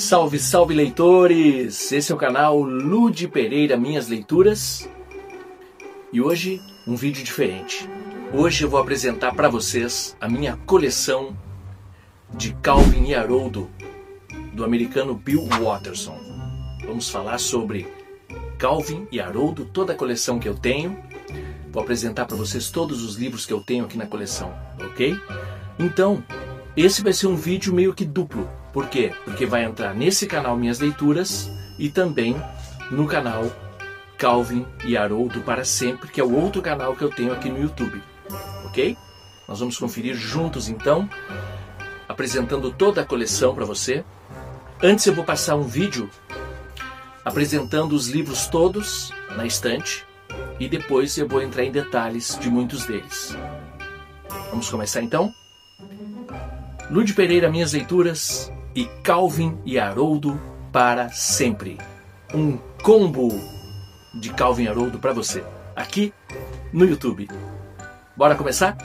Salve, salve leitores! Esse é o canal Ludi Pereira Minhas Leituras e hoje um vídeo diferente. Hoje eu vou apresentar para vocês a minha coleção de Calvin e Haroldo do americano Bill Watterson. Vamos falar sobre Calvin e Haroldo, toda a coleção que eu tenho. Vou apresentar para vocês todos os livros que eu tenho aqui na coleção, ok? Então, esse vai ser um vídeo meio que duplo. Por quê? Porque vai entrar nesse canal Minhas Leituras e também no canal Calvin e Haroldo para sempre, que é o outro canal que eu tenho aqui no YouTube, ok? Nós vamos conferir juntos então, apresentando toda a coleção para você. Antes eu vou passar um vídeo apresentando os livros todos na estante e depois eu vou entrar em detalhes de muitos deles. Vamos começar então? Ludi Pereira Minhas Leituras e Calvin e Haroldo para sempre. Um combo de Calvin e Haroldo para você, aqui no YouTube. Bora começar?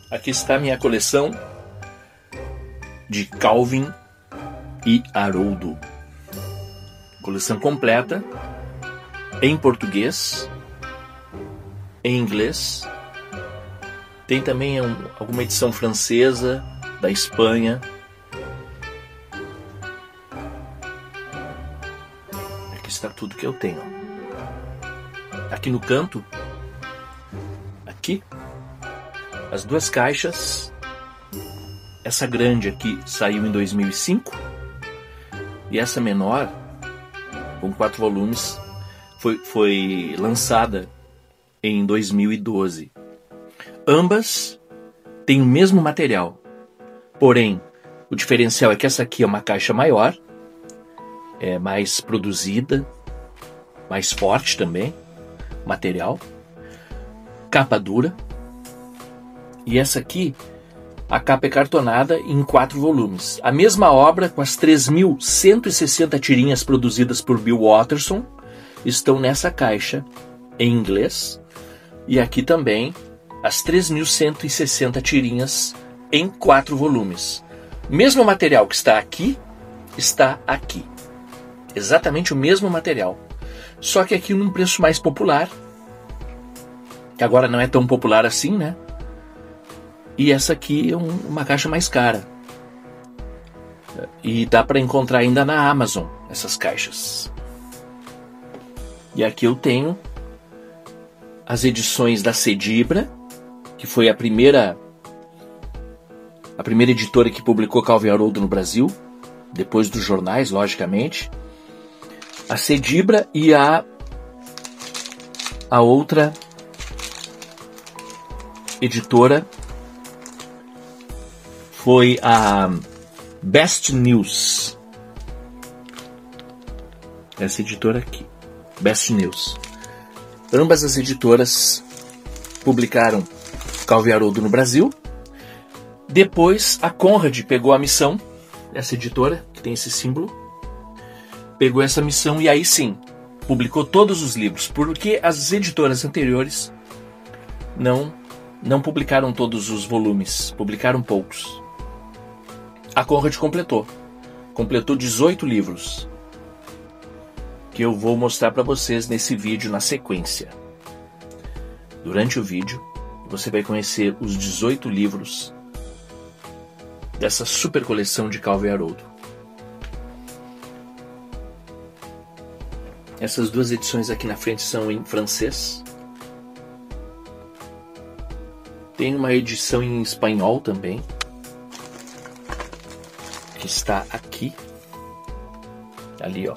Aqui está a minha coleção de Calvin e Haroldo. Coleção completa, em português, em inglês. Tem também alguma edição francesa, da Espanha. Aqui está tudo que eu tenho. Aqui no canto, aqui, as duas caixas. Essa grande aqui saiu em 2005 e essa menor, com 4 volumes, foi lançada em 2012. Ambas têm o mesmo material, porém o diferencial é que essa aqui é uma caixa maior, é mais produzida, mais forte também, material, capa dura. E essa aqui, a capa é cartonada em 4 volumes. A mesma obra, com as 3.160 tirinhas produzidas por Bill Watterson, estão nessa caixa em inglês. E aqui também as 3.160 tirinhas em 4 volumes. Mesmo material que está aqui. Exatamente o mesmo material. Só que aqui num preço mais popular. Que agora não é tão popular assim, né? E essa aqui é uma caixa mais cara. E dá para encontrar ainda na Amazon essas caixas. E aqui eu tenho as edições da Cedibra, que foi a primeira editora que publicou Calvin e Haroldo no Brasil, depois dos jornais, logicamente. A Cedibra e a outra editora foi a Best News. Essa editora aqui, Best News. Ambas as editoras publicaram Calvin e Haroldo no Brasil. Depois a Conrad pegou a missão, essa editora que tem esse símbolo, pegou essa missão e aí sim, publicou todos os livros, porque as editoras anteriores não publicaram todos os volumes, publicaram poucos. A Conrad completou 18 livros, que eu vou mostrar para vocês nesse vídeo na sequência. Durante o vídeo, você vai conhecer os 18 livros dessa super coleção de Calvin e Haroldo. Essas duas edições aqui na frente são em francês. Tem uma edição em espanhol também, que está aqui, ali ó.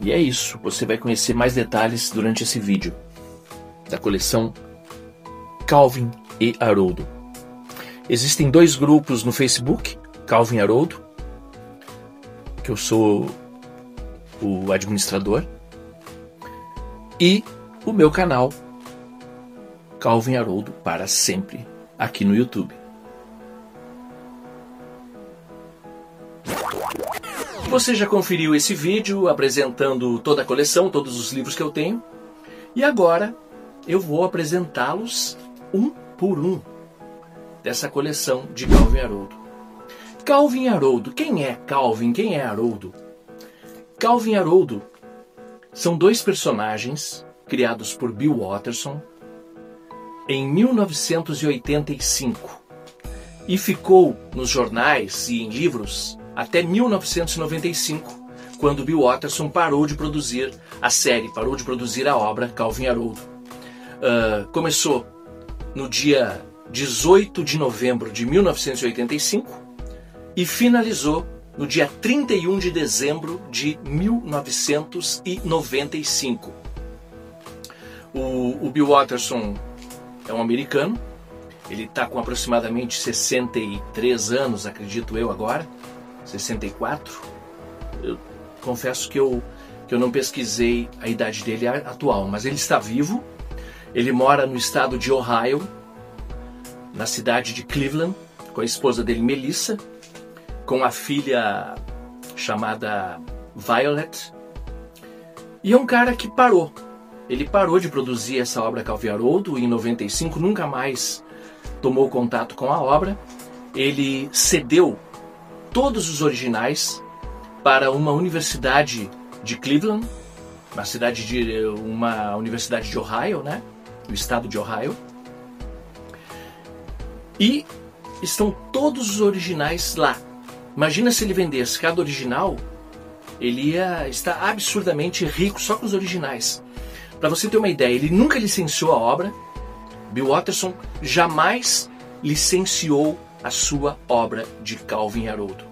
E é isso, você vai conhecer mais detalhes durante esse vídeo da coleção Calvin e Haroldo. Existem 2 grupos no Facebook, Calvin e Haroldo, que eu sou o administrador, e o meu canal Calvin e Haroldo para sempre, aqui no YouTube. Você já conferiu esse vídeo apresentando toda a coleção, todos os livros que eu tenho. E agora eu vou apresentá-los um por um dessa coleção de Calvin e Haroldo. Calvin e Haroldo. Quem é Calvin? Quem é Haroldo? Calvin e Haroldo são dois personagens criados por Bill Watterson em 1985 e ficou nos jornais e em livros até 1995, quando Bill Watterson parou de produzir a série, parou de produzir a obra Calvin e Haroldo. Começou no dia 18 de novembro de 1985 e finalizou no dia 31 de dezembro de 1995. O Bill Watterson é um americano, ele está com aproximadamente 63 anos, acredito eu agora, 64. Eu confesso que eu não pesquisei a idade dele atual, mas ele está vivo. Ele mora no estado de Ohio, na cidade de Cleveland, com a esposa dele, Melissa, com a filha chamada Violet. E é um cara que parou. Ele parou de produzir essa obra Calvin e Haroldo em 95, nunca mais tomou contato com a obra. Ele cedeu todos os originais para uma universidade de Cleveland, uma universidade de Ohio, né? Do estado de Ohio. E estão todos os originais lá. Imagina se ele vendesse cada original, ele ia estar absurdamente rico só com os originais. Para você ter uma ideia, ele nunca licenciou a obra. Bill Watterson jamais licenciou a sua obra de Calvin e Haroldo.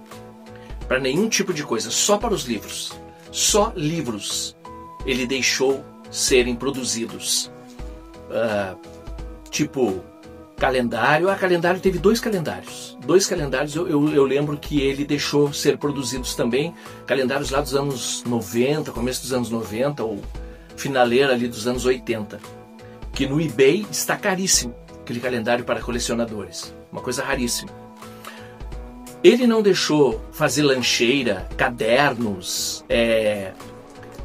Para nenhum tipo de coisa, só para os livros. Só livros ele deixou serem produzidos. Tipo calendário. Calendário teve dois calendários. Dois calendários eu lembro que ele deixou ser produzidos também. Calendários lá dos anos 90, começo dos anos 90, ou finaleira ali dos anos 80. Que no eBay está caríssimo, aquele calendário para colecionadores. Uma coisa raríssima. Ele não deixou fazer lancheira, cadernos,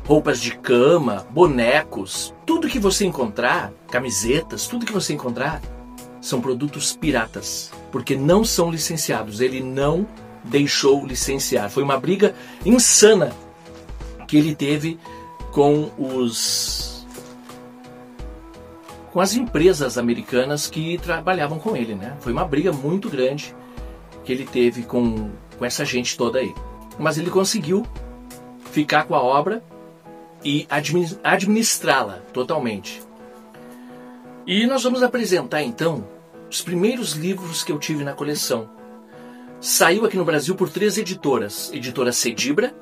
roupas de cama, bonecos. Tudo que você encontrar, camisetas, tudo que você encontrar, são produtos piratas, porque não são licenciados. Ele não deixou licenciar. Foi uma briga insana que ele teve com as empresas americanas que trabalhavam com ele, né? Foi uma briga muito grande que ele teve com essa gente toda aí. Mas ele conseguiu ficar com a obra e administrá-la totalmente. E nós vamos apresentar então os primeiros livros que eu tive na coleção. Saiu aqui no Brasil por 3 editoras. Editora Cedibra,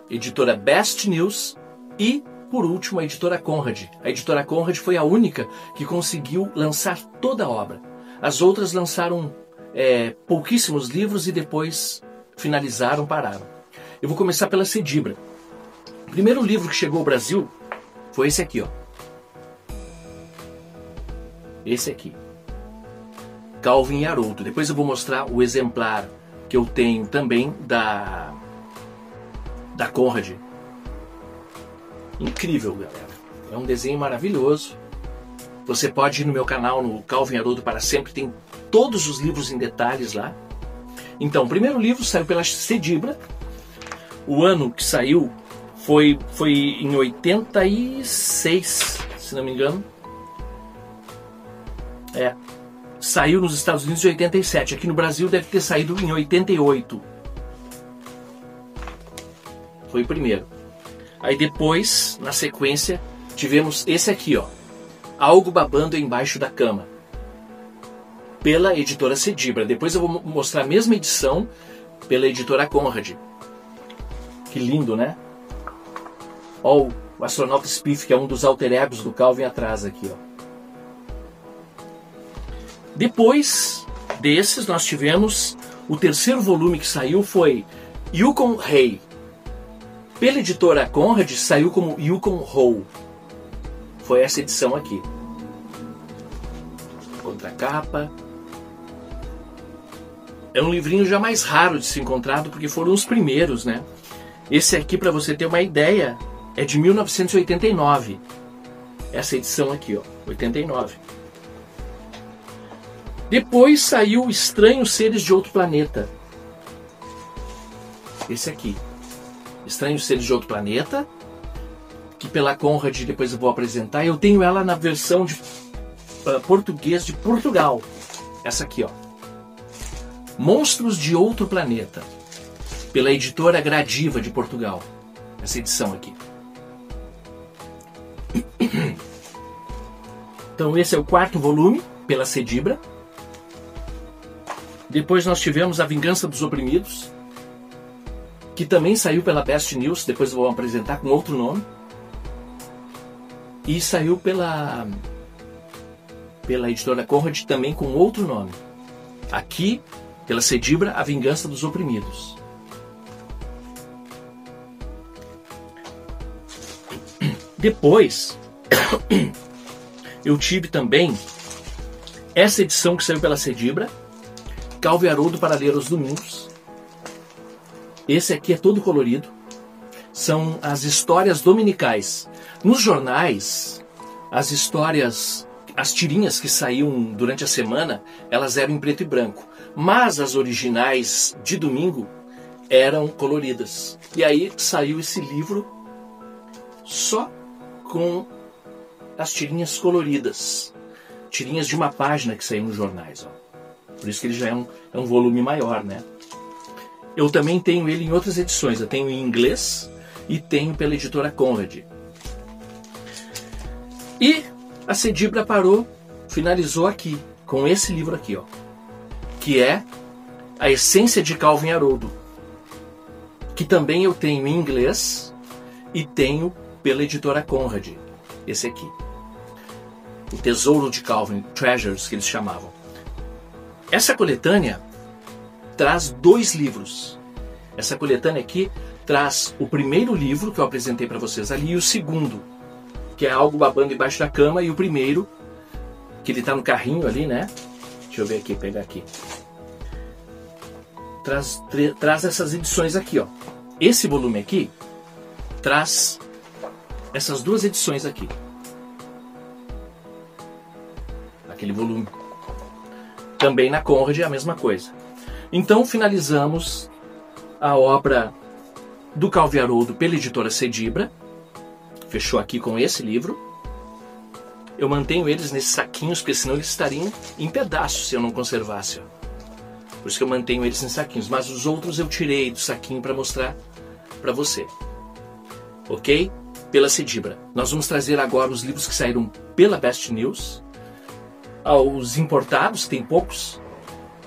editora Best News e, por último, a editora Conrad. A editora Conrad foi a única que conseguiu lançar toda a obra. As outras lançaram pouquíssimos livros e depois finalizaram, pararam. Eu vou começar pela Cedibra. O primeiro livro que chegou ao Brasil foi esse aqui, ó. Esse aqui. Calvin e Haroldo. Depois eu vou mostrar o exemplar que eu tenho também da Conrad. Incrível, galera. É um desenho maravilhoso. Você pode ir no meu canal, no Calvin e Haroldo para Sempre, tem todos os livros em detalhes lá. Então, o primeiro livro saiu pela Cedibra. O ano que saiu foi em 86, se não me engano. Saiu nos Estados Unidos em 87. Aqui no Brasil deve ter saído em 88. Foi o primeiro. Aí depois, na sequência, tivemos esse aqui, ó. Algo Babando Embaixo da Cama, pela editora Cedibra. Depois eu vou mostrar a mesma edição pela editora Conrad. Que lindo, né? Ó, o astronauta Spiff, que é um dos alter egos do Calvin atrás aqui, ó. Depois desses, nós tivemos o terceiro volume que saiu, foi Yukon Rei. Pela editora Conrad, saiu como Yukon Ho. Foi essa edição aqui. Contracapa. É um livrinho já mais raro de ser encontrado, porque foram os primeiros, né? Esse aqui, para você ter uma ideia, é de 1989. Essa edição aqui, ó, 89. Depois saiu Estranhos Seres de Outro Planeta. Esse aqui. Estranhos Seres de Outro Planeta, que pela Conrad depois eu vou apresentar. Eu tenho ela na versão de português de Portugal. Essa aqui, ó. Monstros de Outro Planeta, pela editora Gradiva de Portugal. Essa edição aqui. Então esse é o 4º volume, pela Cedibra. Depois nós tivemos A Vingança dos Oprimidos, que também saiu pela Best News, depois eu vou apresentar com outro nome. E saiu pela editora Conrad também com outro nome. Aqui, pela Cedibra, A Vingança dos Oprimidos. Depois, eu tive também essa edição que saiu pela Cedibra, Calvo e Haroldo para ler aos domingos. Esse aqui é todo colorido. São as histórias dominicais. Nos jornais, as histórias, as tirinhas que saíam durante a semana, elas eram em preto e branco. Mas as originais de domingo eram coloridas. E aí saiu esse livro só com as tirinhas coloridas. Tirinhas de uma página que saíam nos jornais, ó. Por isso que ele já é um volume maior, né? Eu também tenho ele em outras edições. Eu tenho em inglês e tenho pela editora Conrad. E a Cedibra finalizou aqui, com esse livro aqui, ó, que é A Essência de Calvo e Haroldo, que também eu tenho em inglês e tenho pela editora Conrad. Esse aqui. O Tesouro de Calvin, Treasures, que eles chamavam. Essa coletânea traz 2 livros. Essa coletânea aqui traz o primeiro livro que eu apresentei para vocês ali e o segundo, que é Algo Babando Embaixo da Cama, e o primeiro, que ele está no carrinho ali, né? Deixa eu ver aqui, pegar aqui. Traz essas edições aqui, ó. Esse volume aqui traz essas 2 edições aqui. Aquele volume. Também na Conrad é a mesma coisa. Então finalizamos a obra do Calvo e Haroldo pela editora Cedibra. Fechou aqui com esse livro. Eu mantenho eles nesses saquinhos, porque senão eles estariam em pedaços se eu não conservasse, ó. Por isso que eu mantenho eles em saquinhos. Mas os outros eu tirei do saquinho para mostrar para você. Ok? Pela Cedibra. Nós vamos trazer agora os livros que saíram pela Best News. Os importados, tem poucos.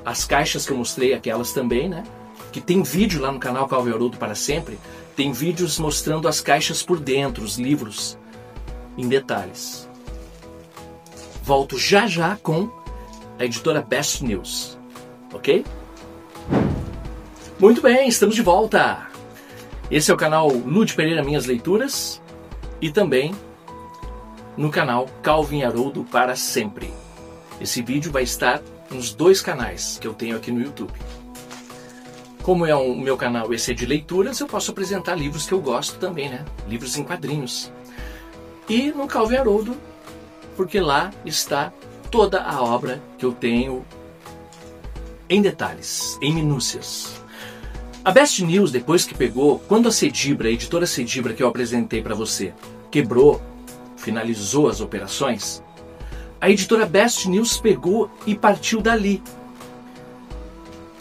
As caixas que eu mostrei, aquelas também, né? Que tem vídeo lá no canal Calvo e Haroldo para Sempre. Tem vídeos mostrando as caixas por dentro, os livros em detalhes. Volto já já com a editora Best News. Ok? Muito bem, estamos de volta. Esse é o canal Lud Pereira Minhas Leituras. E também no canal Calvo e Haroldo para Sempre. Esse vídeo vai estar nos 2 canais que eu tenho aqui no YouTube. Como é o meu canal, esse é de leituras, eu posso apresentar livros que eu gosto também, né? Livros em quadrinhos. E no Calvo e Haroldo, porque lá está toda a obra que eu tenho em detalhes, em minúcias. A Best News, depois que pegou, quando a Cedibra, a editora Cedibra que eu apresentei para você, quebrou, finalizou as operações, a editora Best News pegou e partiu dali.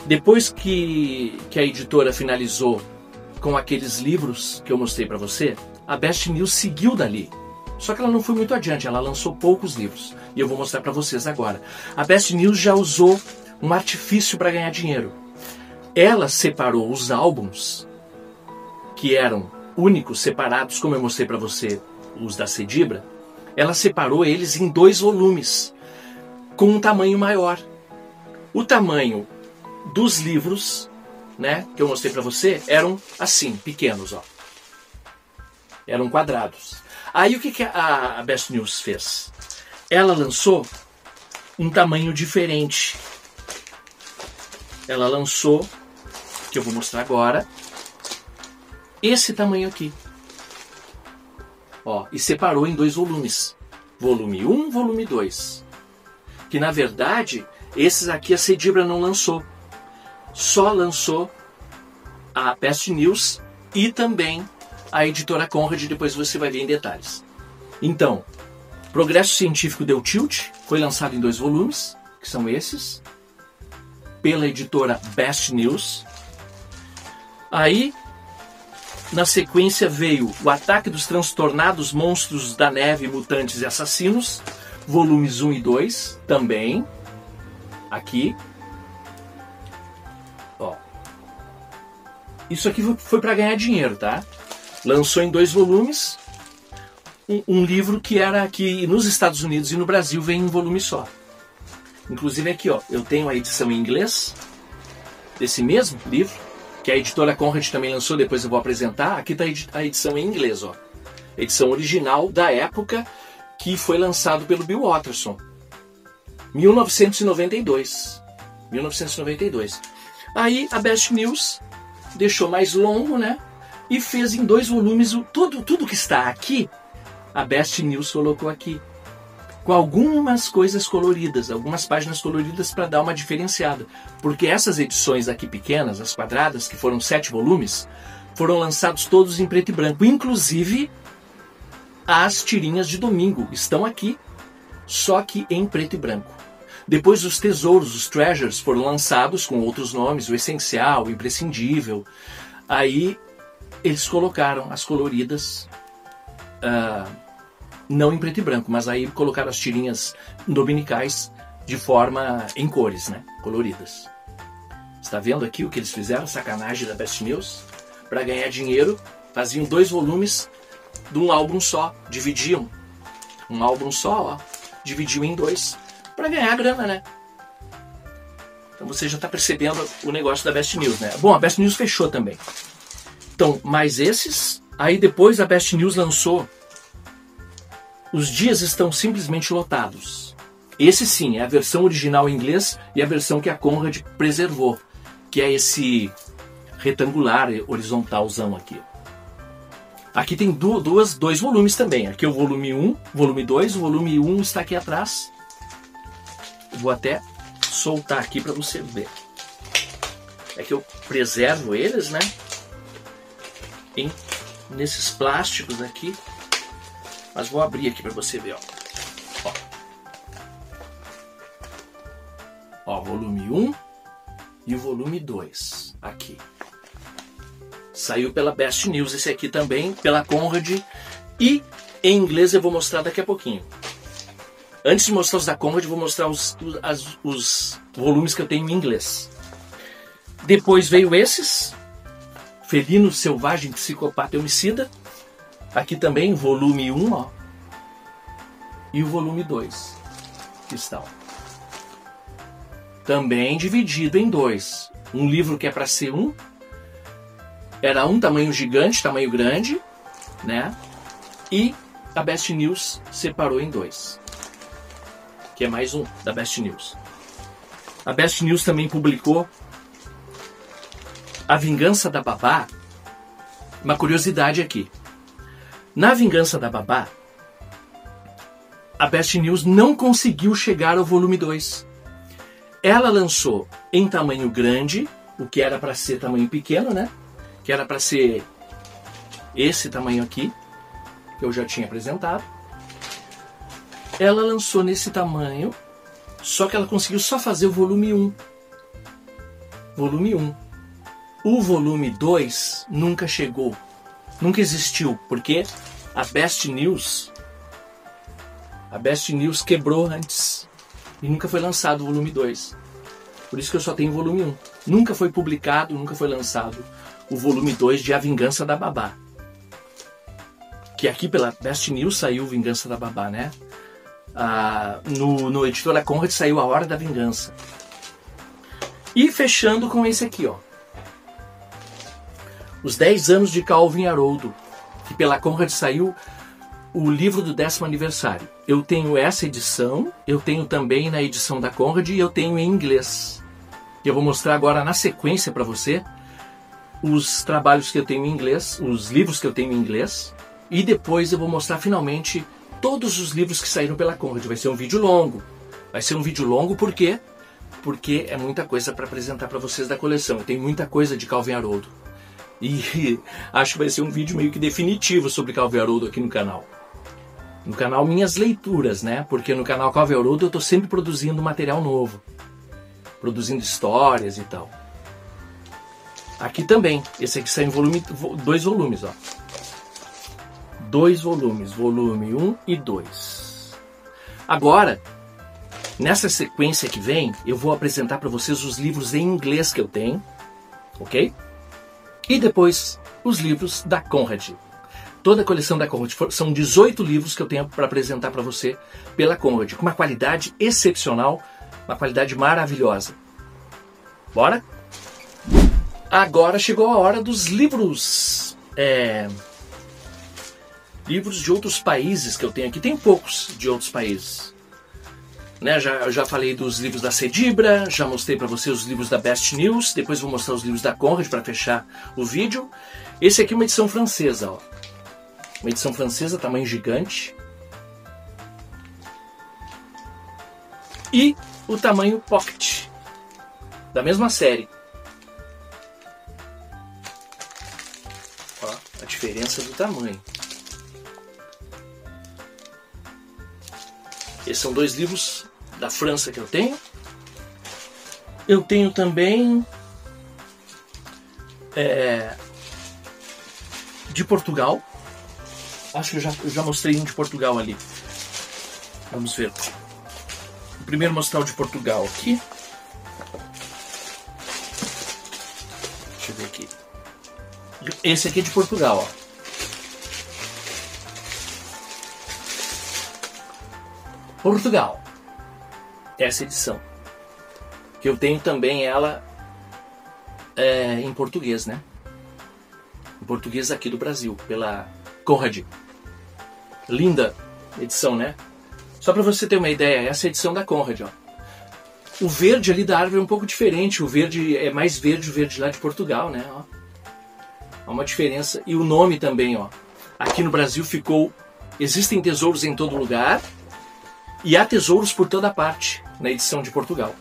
Depois que a editora finalizou com aqueles livros que eu mostrei para você, a Best News seguiu dali. Só que ela não foi muito adiante, ela lançou poucos livros. E eu vou mostrar para vocês agora. A Best News já usou um artifício para ganhar dinheiro. Ela separou os álbuns, que eram únicos, separados, como eu mostrei para você, os da Cedibra. Ela separou eles em 2 volumes, com um tamanho maior. O tamanho dos livros, né, que eu mostrei para você, eram assim, pequenos, ó. Eram quadrados. Aí o que a Best News fez? Ela lançou um tamanho diferente. Ela lançou, que eu vou mostrar agora, esse tamanho aqui. Ó, e separou em 2 volumes. Volume 1, volume 2. Que na verdade, esses aqui a Cedibra não lançou. Só lançou a Best News e também a editora Conrad, depois você vai ver em detalhes. Então, Progresso Científico deu tilt, foi lançado em 2 volumes, que são esses, pela editora Best News. Aí, na sequência veio O Ataque dos Transtornados Monstros da Neve, Mutantes e Assassinos, volumes 1 e 2, também, aqui. Ó. Isso aqui foi para ganhar dinheiro, tá? Lançou em 2 volumes, um livro que era aqui nos Estados Unidos e no Brasil vem em um volume só. Inclusive aqui, ó, eu tenho a edição em inglês desse mesmo livro, que a editora Conrad também lançou, depois eu vou apresentar. Aqui está a edição em inglês, ó. Edição original da época que foi lançado pelo Bill Watterson. 1992. 1992. Aí a Best News deixou mais longo, né? E fez em 2 volumes tudo que está aqui. A Best News colocou aqui, com algumas coisas coloridas, algumas páginas coloridas para dar uma diferenciada. Porque essas edições aqui pequenas, as quadradas, que foram 7 volumes, foram lançados todos em preto e branco. Inclusive, as tirinhas de domingo estão aqui, só que em preto e branco. Depois os tesouros, os treasures, foram lançados com outros nomes, o essencial, o imprescindível. Aí eles colocaram as coloridas, não em preto e branco, mas aí colocaram as tirinhas dominicais de forma em cores, né? Coloridas. Está vendo aqui o que eles fizeram? Sacanagem da Best News. Para ganhar dinheiro, faziam 2 volumes de um álbum só. Dividiam um álbum só, ó. Dividiam em 2 para ganhar grana, né? Então você já está percebendo o negócio da Best News, né? Bom, a Best News fechou também. Então, mais esses. Aí depois a Best News lançou Os Dias Estão Simplesmente Lotados. Esse sim, é a versão original em inglês e a versão que a Conrad preservou, que é esse retangular, horizontalzão aqui. Aqui tem 2 volumes também. Aqui é o volume 1, volume 2. O volume 1 está aqui atrás. Vou até soltar aqui para você ver. É que eu preservo eles, né? Nesses plásticos aqui. Mas vou abrir aqui para você ver, ó. Ó, volume 1 e o volume 2 aqui. Saiu pela Best News esse aqui também, pela Conrad. E em inglês eu vou mostrar daqui a pouquinho. Antes de mostrar os da Conrad, eu vou mostrar os volumes que eu tenho em inglês. Depois veio esses. Felino Selvagem, Psicopata e Homicida. Aqui também, volume 1, ó. E o volume 2. Que está, ó. Também dividido em 2. Um livro que é para ser era um tamanho gigante, tamanho grande, né? E a Best News separou em 2. Que é mais um da Best News. A Best News também publicou A Vingança da Babá. Uma curiosidade aqui. Na Vingança da Babá, a Best News não conseguiu chegar ao volume 2. Ela lançou em tamanho grande, o que era para ser tamanho pequeno, né? Que era para ser esse tamanho aqui, que eu já tinha apresentado. Ela lançou nesse tamanho, só que ela conseguiu só fazer o volume 1. Volume 1. O volume 2 nunca chegou, nunca existiu, porque a Best News quebrou antes e nunca foi lançado o volume 2. Por isso que eu só tenho o volume 1. Nunca foi publicado, nunca foi lançado o volume 2 de A Vingança da Babá. Que aqui pela Best News saiu Vingança da Babá, né? No editora Conrad saiu A Hora da Vingança. E fechando com esse aqui, ó. Os 10 anos de Calvin Haroldo, que pela Conrad saiu o livro do 10º aniversário. Eu tenho essa edição, eu tenho também na edição da Conrad e eu tenho em inglês. Eu vou mostrar agora na sequência para você os trabalhos que eu tenho em inglês, os livros que eu tenho em inglês, e depois eu vou mostrar finalmente todos os livros que saíram pela Conrad. Vai ser um vídeo longo. Vai ser um vídeo longo por quê? Porque é muita coisa para apresentar para vocês da coleção. Tem muita coisa de Calvin Haroldo. E acho que vai ser um vídeo meio que definitivo sobre Calvin Haroldo aqui no canal. No canal Minhas Leituras, né? Porque no canal Calvin Haroldo eu estou sempre produzindo material novo. Produzindo histórias e tal. Aqui também. Esse aqui sai em 2 volumes, ó. 2 volumes. Volume 1 e 2. Agora, nessa sequência que vem, eu vou apresentar para vocês os livros em inglês que eu tenho. Ok? E depois os livros da Conrad. Toda a coleção da Conrad. São 18 livros que eu tenho para apresentar para você pela Conrad. Com uma qualidade excepcional, uma qualidade maravilhosa. Bora? Agora chegou a hora dos livros. Livros de outros países que eu tenho aqui. Tem poucos de outros países. Né? Eu já falei dos livros da Cedibra, já mostrei para vocês os livros da Best News, depois vou mostrar os livros da Conrad para fechar o vídeo. Esse aqui é uma edição francesa, ó. Uma edição francesa, tamanho gigante. E o tamanho Pocket, da mesma série. Ó, a diferença do tamanho. Esses são 2 livros da França que eu tenho. Eu tenho também de Portugal. Acho que eu já mostrei um de Portugal ali. Vamos ver. Vou primeiro mostrar o de Portugal aqui. Deixa eu ver aqui. Esse aqui é de Portugal, ó. Portugal. Essa edição. Que eu tenho também ela em português, né? Em português aqui do Brasil, pela Conrad. Linda edição, né? Só para você ter uma ideia, essa é a edição da Conrad, ó. O verde ali da árvore é um pouco diferente. O verde é mais verde, o verde lá de Portugal, né? Ó. Há uma diferença. E o nome também, ó. Aqui no Brasil ficou Existem Tesouros em Todo Lugar. E há tesouros por toda parte na edição de Portugal.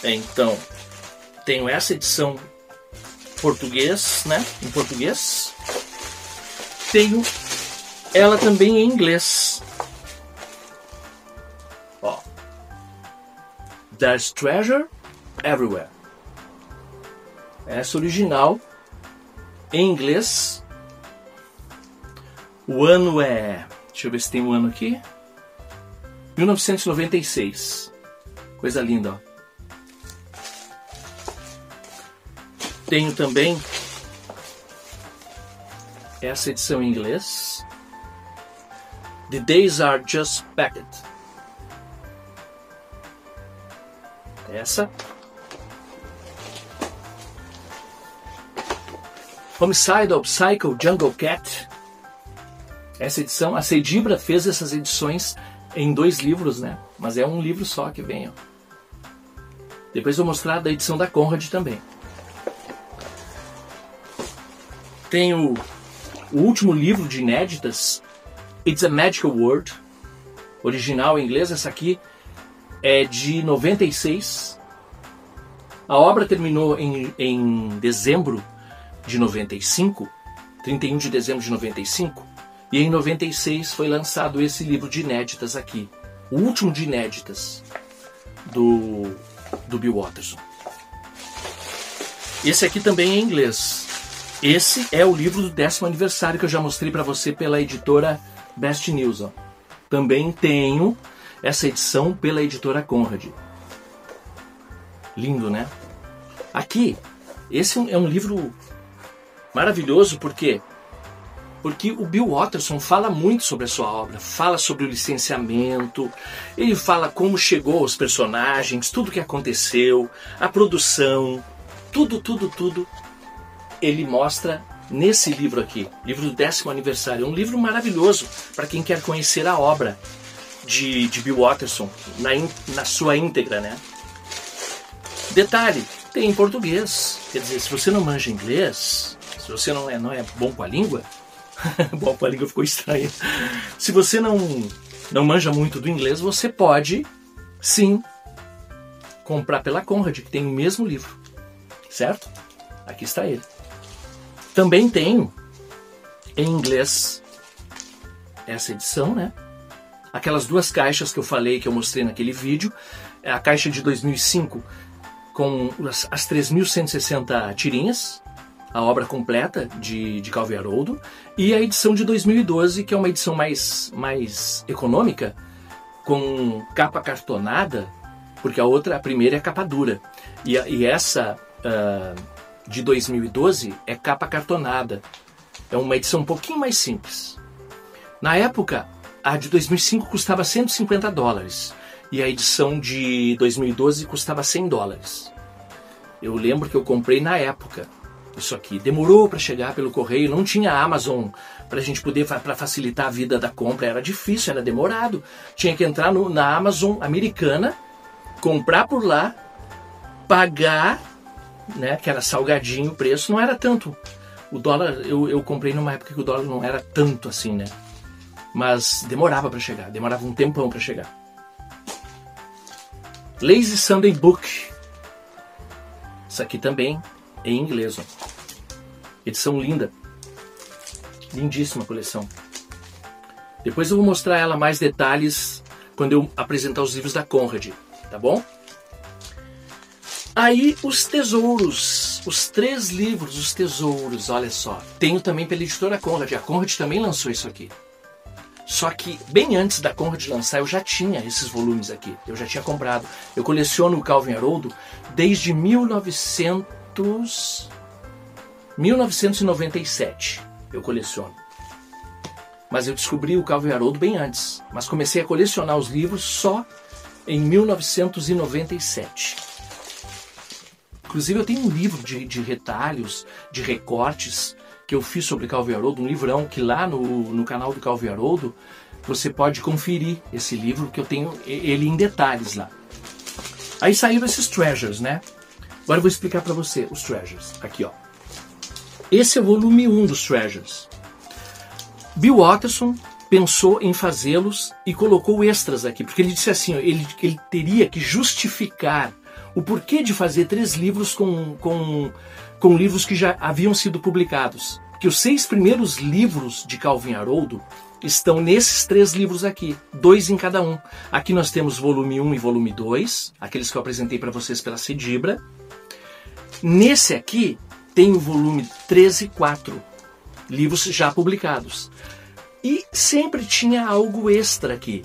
Então, tenho essa edição português, né? Em português. Tenho ela também em inglês. Ó. There's Treasure Everywhere. Essa original em inglês. O ano é... Deixa eu ver se tem um ano aqui. 1996. Coisa linda, ó. Tenho também essa edição em inglês. The Days Are Just Packed. Essa. Homicidal Psycho Jungle Cat. Essa edição, a Cedibra fez essas edições em 2 livros, né? Mas é um livro só que vem, ó. Depois eu vou mostrar da edição da Conrad também. Tenho o último livro de inéditas, It's a Magical World, original em inglês. Essa aqui é de 96. A obra terminou em dezembro de 95, 31 de dezembro de 95. E em 96 foi lançado esse livro de inéditas aqui. O último de inéditas do Bill Watterson. Esse aqui também é em inglês. Esse é o livro do 10º aniversário que eu já mostrei para você pela editora Best News. Ó. Também tenho essa edição pela editora Conrad. Lindo, né? Aqui, esse é um livro maravilhoso, por quê? Porque o Bill Watterson fala muito sobre a sua obra, fala sobre o licenciamento, ele fala como chegou aos personagens, tudo que aconteceu, a produção, tudo. Ele mostra nesse livro aqui, livro do 10º aniversário. É um livro maravilhoso para quem quer conhecer a obra de Bill Watterson na sua íntegra, né? Detalhe, tem em português. Quer dizer, se você não manja inglês, se você não é bom com a língua, bom com a língua ficou estranho. Se você não manja muito do inglês, você pode, sim, comprar pela Conrad, que tem o mesmo livro, certo? Aqui está ele. Também tenho em inglês essa edição, né? Aquelas duas caixas que eu falei, que eu mostrei naquele vídeo, é a caixa de 2005 com as 3.160 tirinhas, a obra completa de Calvi Haroldo, e a edição de 2012, que é uma edição mais econômica, com capa cartonada, porque a primeira é capa dura, e essa de 2012 é capa cartonada. É uma edição um pouquinho mais simples. Na época, a de 2005 custava $150 e a edição de 2012 custava $100. Eu lembro que eu comprei na época. Isso aqui demorou para chegar pelo correio, não tinha Amazon para a gente poder, para facilitar a vida da compra, era difícil, era demorado. Tinha que entrar na Amazon americana, comprar por lá, pagar, né, que era salgadinho o preço, não era tanto. O dólar, eu comprei numa época que o dólar não era tanto assim, né? Mas demorava para chegar, demorava um tempão para chegar. Lazy Sunday Book. Isso aqui também em inglês, ó. Edição linda. Lindíssima coleção. Depois eu vou mostrar ela mais detalhes quando eu apresentar os livros da Conrad, tá bom? Aí os tesouros, os 3 livros, os tesouros, olha só. Tenho também pela editora Conrad, a Conrad também lançou isso aqui. Só que bem antes da Conrad lançar eu já tinha esses volumes aqui, eu já tinha comprado. Eu coleciono o Calvi Haroldo desde 1997, eu coleciono. Mas eu descobri o Calvi Haroldo bem antes, mas comecei a colecionar os livros só em 1997. Inclusive eu tenho um livro de retalhos, de recortes, que eu fiz sobre Calvi Haroldo, um livrão que lá no canal do Calvi Haroldo você pode conferir esse livro, que eu tenho ele em detalhes lá. Aí saíram esses treasures, né? Agora eu vou explicar para você os treasures. Aqui, ó. Esse é o volume 1 dos treasures. Bill Watterson pensou em fazê-los e colocou extras aqui, porque ele disse assim, ó, ele teria que justificar o porquê de fazer 3 livros com livros que já haviam sido publicados. Que os 6 primeiros livros de Calvi Haroldo estão nesses 3 livros aqui, 2 em cada um. Aqui nós temos volume 1 e volume 2, aqueles que eu apresentei para vocês pela Cedibra. Nesse aqui tem o volume 3 e 4, livros já publicados. E sempre tinha algo extra aqui,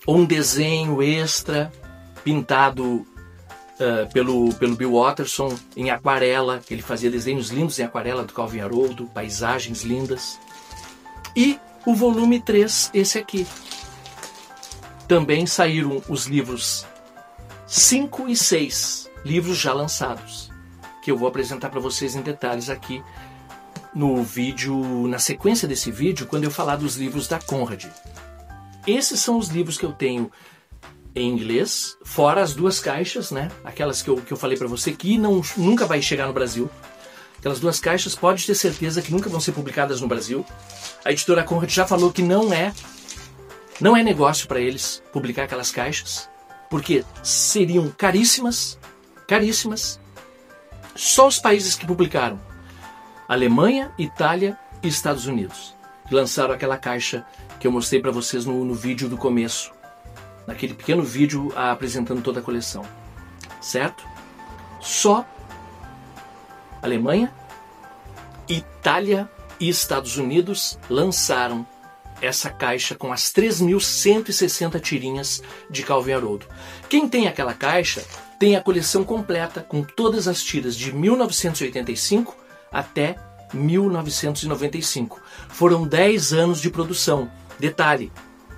ou um desenho extra, pintado pelo Bill Watterson em aquarela, ele fazia desenhos lindos em aquarela do Calvi Haroldo, paisagens lindas. E o volume 3, esse aqui. Também saíram os livros 5 e 6, livros já lançados, que eu vou apresentar para vocês em detalhes aqui no vídeo, na sequência desse vídeo, quando eu falar dos livros da Conrad. Esses são os livros que eu tenho em inglês, fora as 2 caixas, né? Aquelas que eu falei para você que nunca vai chegar no Brasil. Aquelas 2 caixas, pode ter certeza que nunca vão ser publicadas no Brasil. A editora Conrad já falou que não é negócio para eles publicar aquelas caixas, porque seriam caríssimas. Só os países que publicaram, Alemanha, Itália e Estados Unidos, que lançaram aquela caixa que eu mostrei para vocês no vídeo do começo. Naquele pequeno vídeo apresentando toda a coleção, certo? Só Alemanha, Itália e Estados Unidos lançaram essa caixa com as 3.160 tirinhas de Calvi Haroldo. Quem tem aquela caixa tem a coleção completa com todas as tiras de 1985 até 1995. Foram 10 anos de produção. Detalhe,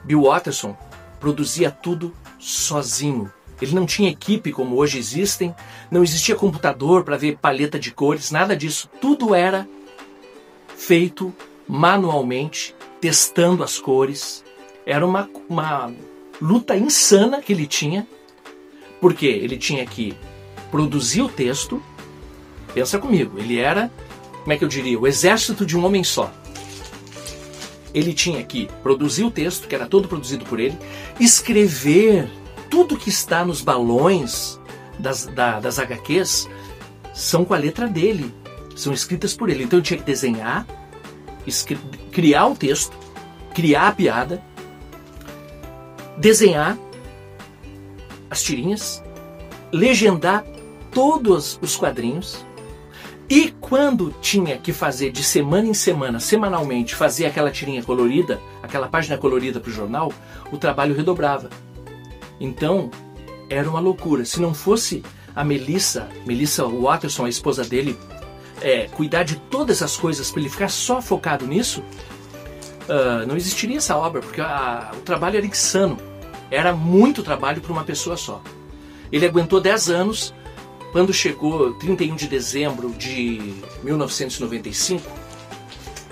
Bill Watterson produzia tudo sozinho. Ele não tinha equipe como hoje existem, não existia computador para ver paleta de cores, nada disso. Tudo era feito manualmente, testando as cores. Era uma luta insana que ele tinha, porque ele tinha que produzir o texto. Pensa comigo, ele era, como é que eu diria, o exército de um homem só. Ele tinha que produzir o texto, que era todo produzido por ele, escrever tudo que está nos balões das HQs, são com a letra dele, são escritas por ele. Então eu tinha que desenhar, criar o texto, criar a piada, desenhar as tirinhas, legendar todos os quadrinhos. E quando tinha que fazer de semana em semana, semanalmente, fazer aquela tirinha colorida, aquela página colorida para o jornal, o trabalho redobrava. Então, era uma loucura. Se não fosse a Melissa Watterson, a esposa dele, cuidar de todas as coisas para ele ficar só focado nisso, não existiria essa obra, porque o trabalho era insano. Era muito trabalho para uma pessoa só. Ele aguentou 10 anos. Quando chegou 31 de dezembro de 1995,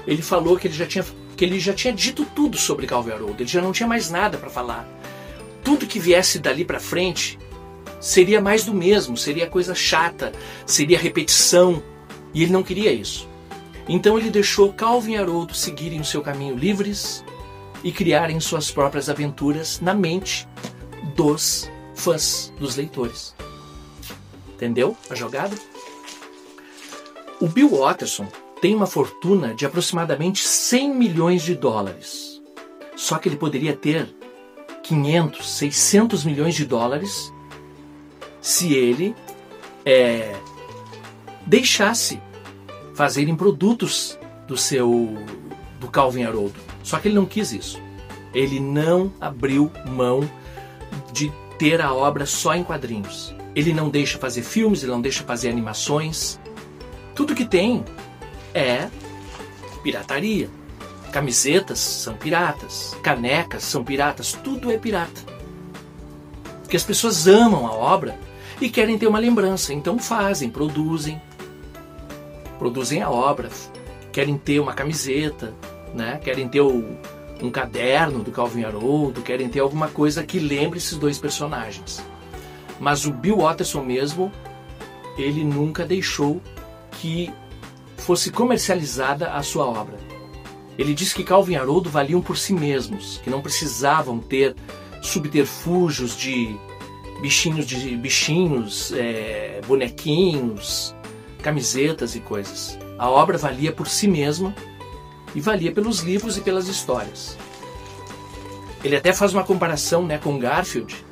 ele falou que ele já tinha dito tudo sobre Calvin Haroldo, ele já não tinha mais nada para falar. Tudo que viesse dali para frente seria mais do mesmo, seria coisa chata, seria repetição, e ele não queria isso. Então ele deixou Calvin e Haroldo seguirem o seu caminho livres e criarem suas próprias aventuras na mente dos fãs, dos leitores. Entendeu a jogada? O Bill Watterson tem uma fortuna de aproximadamente 100 milhões de dólares. Só que ele poderia ter 500, 600 milhões de dólares se ele deixasse fazerem produtos do Calvin Haroldo. Só que ele não quis isso. Ele não abriu mão de ter a obra só em quadrinhos. Ele não deixa fazer filmes, ele não deixa fazer animações. Tudo que tem é pirataria. Camisetas são piratas, canecas são piratas, tudo é pirata. Porque as pessoas amam a obra e querem ter uma lembrança, então produzem a obra, querem ter uma camiseta, né? Querem ter um caderno do Calvin Haroldo, querem ter alguma coisa que lembre esses dois personagens. Mas o Bill Watterson mesmo, ele nunca deixou que fosse comercializada a sua obra. Ele disse que Calvin e Haroldo valiam por si mesmos, que não precisavam ter subterfúgios de bichinhos, bonequinhos, camisetas e coisas. A obra valia por si mesma e valia pelos livros e pelas histórias. Ele até faz uma comparação, né, com Garfield,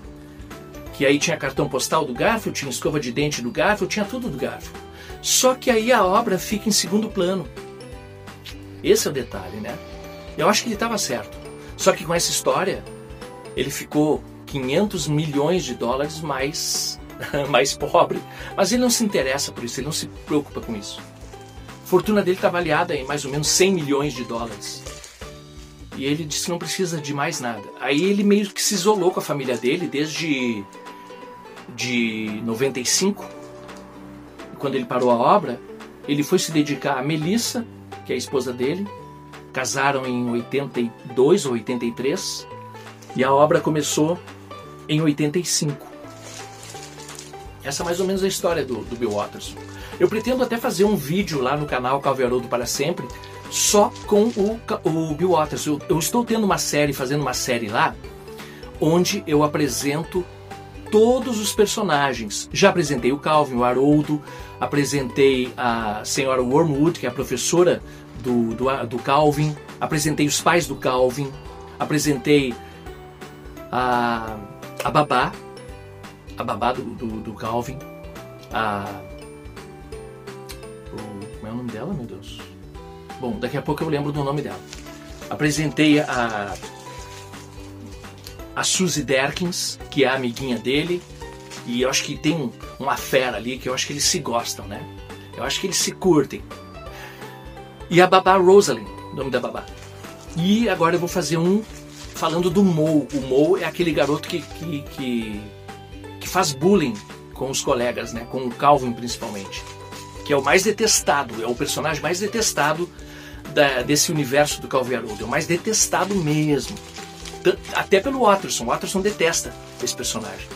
que aí tinha cartão postal do Garfield, tinha escova de dente do Garfield, tinha tudo do Garfield. Só que aí a obra fica em segundo plano. Esse é o detalhe, né? Eu acho que ele estava certo. Só que com essa história, ele ficou 500 milhões de dólares mais pobre. Mas ele não se interessa por isso, ele não se preocupa com isso. A fortuna dele está avaliada em mais ou menos 100 milhões de dólares. E ele disse que não precisa de mais nada. Aí ele meio que se isolou com a família dele desde 95. E quando ele parou a obra, ele foi se dedicar a Melissa, que é a esposa dele. Casaram em 82 ou 83. E a obra começou em 85. Essa é mais ou menos a história do Bill Watterson. Eu pretendo até fazer um vídeo lá no canal Calvin Haroldo para Sempre, só com o Bill Watterson. Eu estou fazendo uma série lá, onde eu apresento todos os personagens. Já apresentei o Calvin, o Haroldo, apresentei a senhora Wormwood, que é a professora do Calvin, apresentei os pais do Calvin, apresentei a babá do Calvin, como é o nome dela, meu Deus? Bom, daqui a pouco eu lembro do nome dela. Apresentei a Suzy Derkins, que é a amiguinha dele, e eu acho que tem uma fera ali, que eu acho que eles se gostam, né? Eu acho que eles se curtem. E a babá Rosalind, o nome da babá. E agora eu vou fazer um falando do Moe. O Moe é aquele garoto que faz bullying com os colegas, né? Com o Calvin principalmente. Que é o mais detestado, é o personagem mais detestado desse universo do Calvin Haroldo. É o mais detestado mesmo. Até pelo Watterson. O Watterson detesta esse personagem.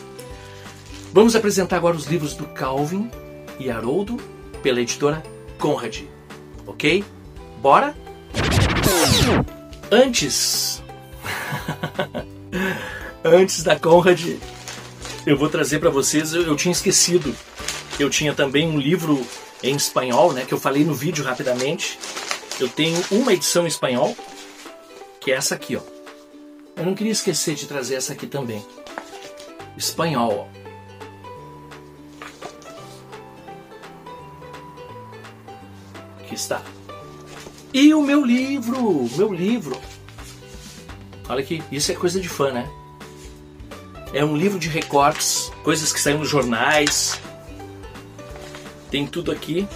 Vamos apresentar agora os livros do Calvin e Haroldo pela editora Conrad, ok? Bora? Antes da Conrad, eu vou trazer para vocês, eu tinha esquecido, eu tinha também um livro em espanhol, né, que eu falei no vídeo rapidamente. Eu tenho uma edição em espanhol, que é essa aqui, ó. Eu não queria esquecer de trazer essa aqui também. Espanhol, ó. Aqui está. E o meu livro, Olha aqui, isso é coisa de fã, né? É um livro de recortes, coisas que saem nos jornais. Tem tudo aqui.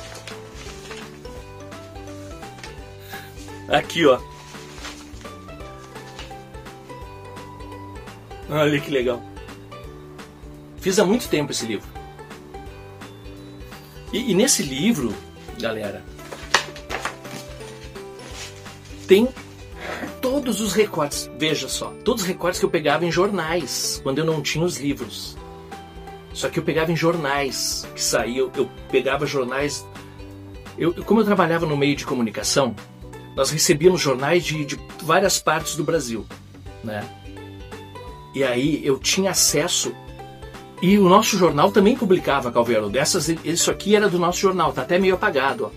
Aqui, ó. Olha que legal. Fiz há muito tempo esse livro. E nesse livro, galera, tem todos os recortes. Veja só, todos os recortes que eu pegava em jornais, quando eu não tinha os livros. Só que eu pegava em jornais que saíam, eu pegava jornais. Como eu trabalhava no meio de comunicação, nós recebíamos jornais de várias partes do Brasil, né? E aí eu tinha acesso, e o nosso jornal também publicava Calvin e Haroldo. Isso aqui era do nosso jornal, tá até meio apagado, ó.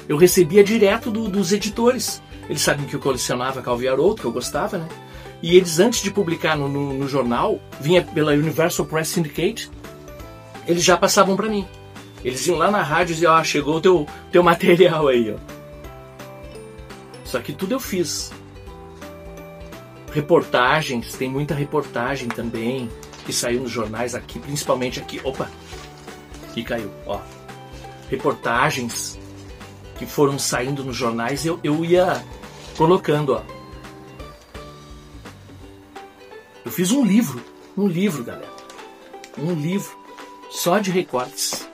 Eu recebia direto dos editores. Eles sabiam que eu colecionava Calvin e Haroldo, que eu gostava, né? E eles, antes de publicar no jornal, vinha pela Universal Press Syndicate, eles já passavam para mim. Eles iam lá na rádio e diziam, ó, chegou o teu material aí, ó. Só que tudo eu fiz. Reportagens, tem muita reportagem também, que saiu nos jornais aqui, principalmente aqui. Opa! Aqui caiu, ó. Reportagens que foram saindo nos jornais, eu ia colocando, ó. Eu fiz um livro, galera. Um livro só de recortes.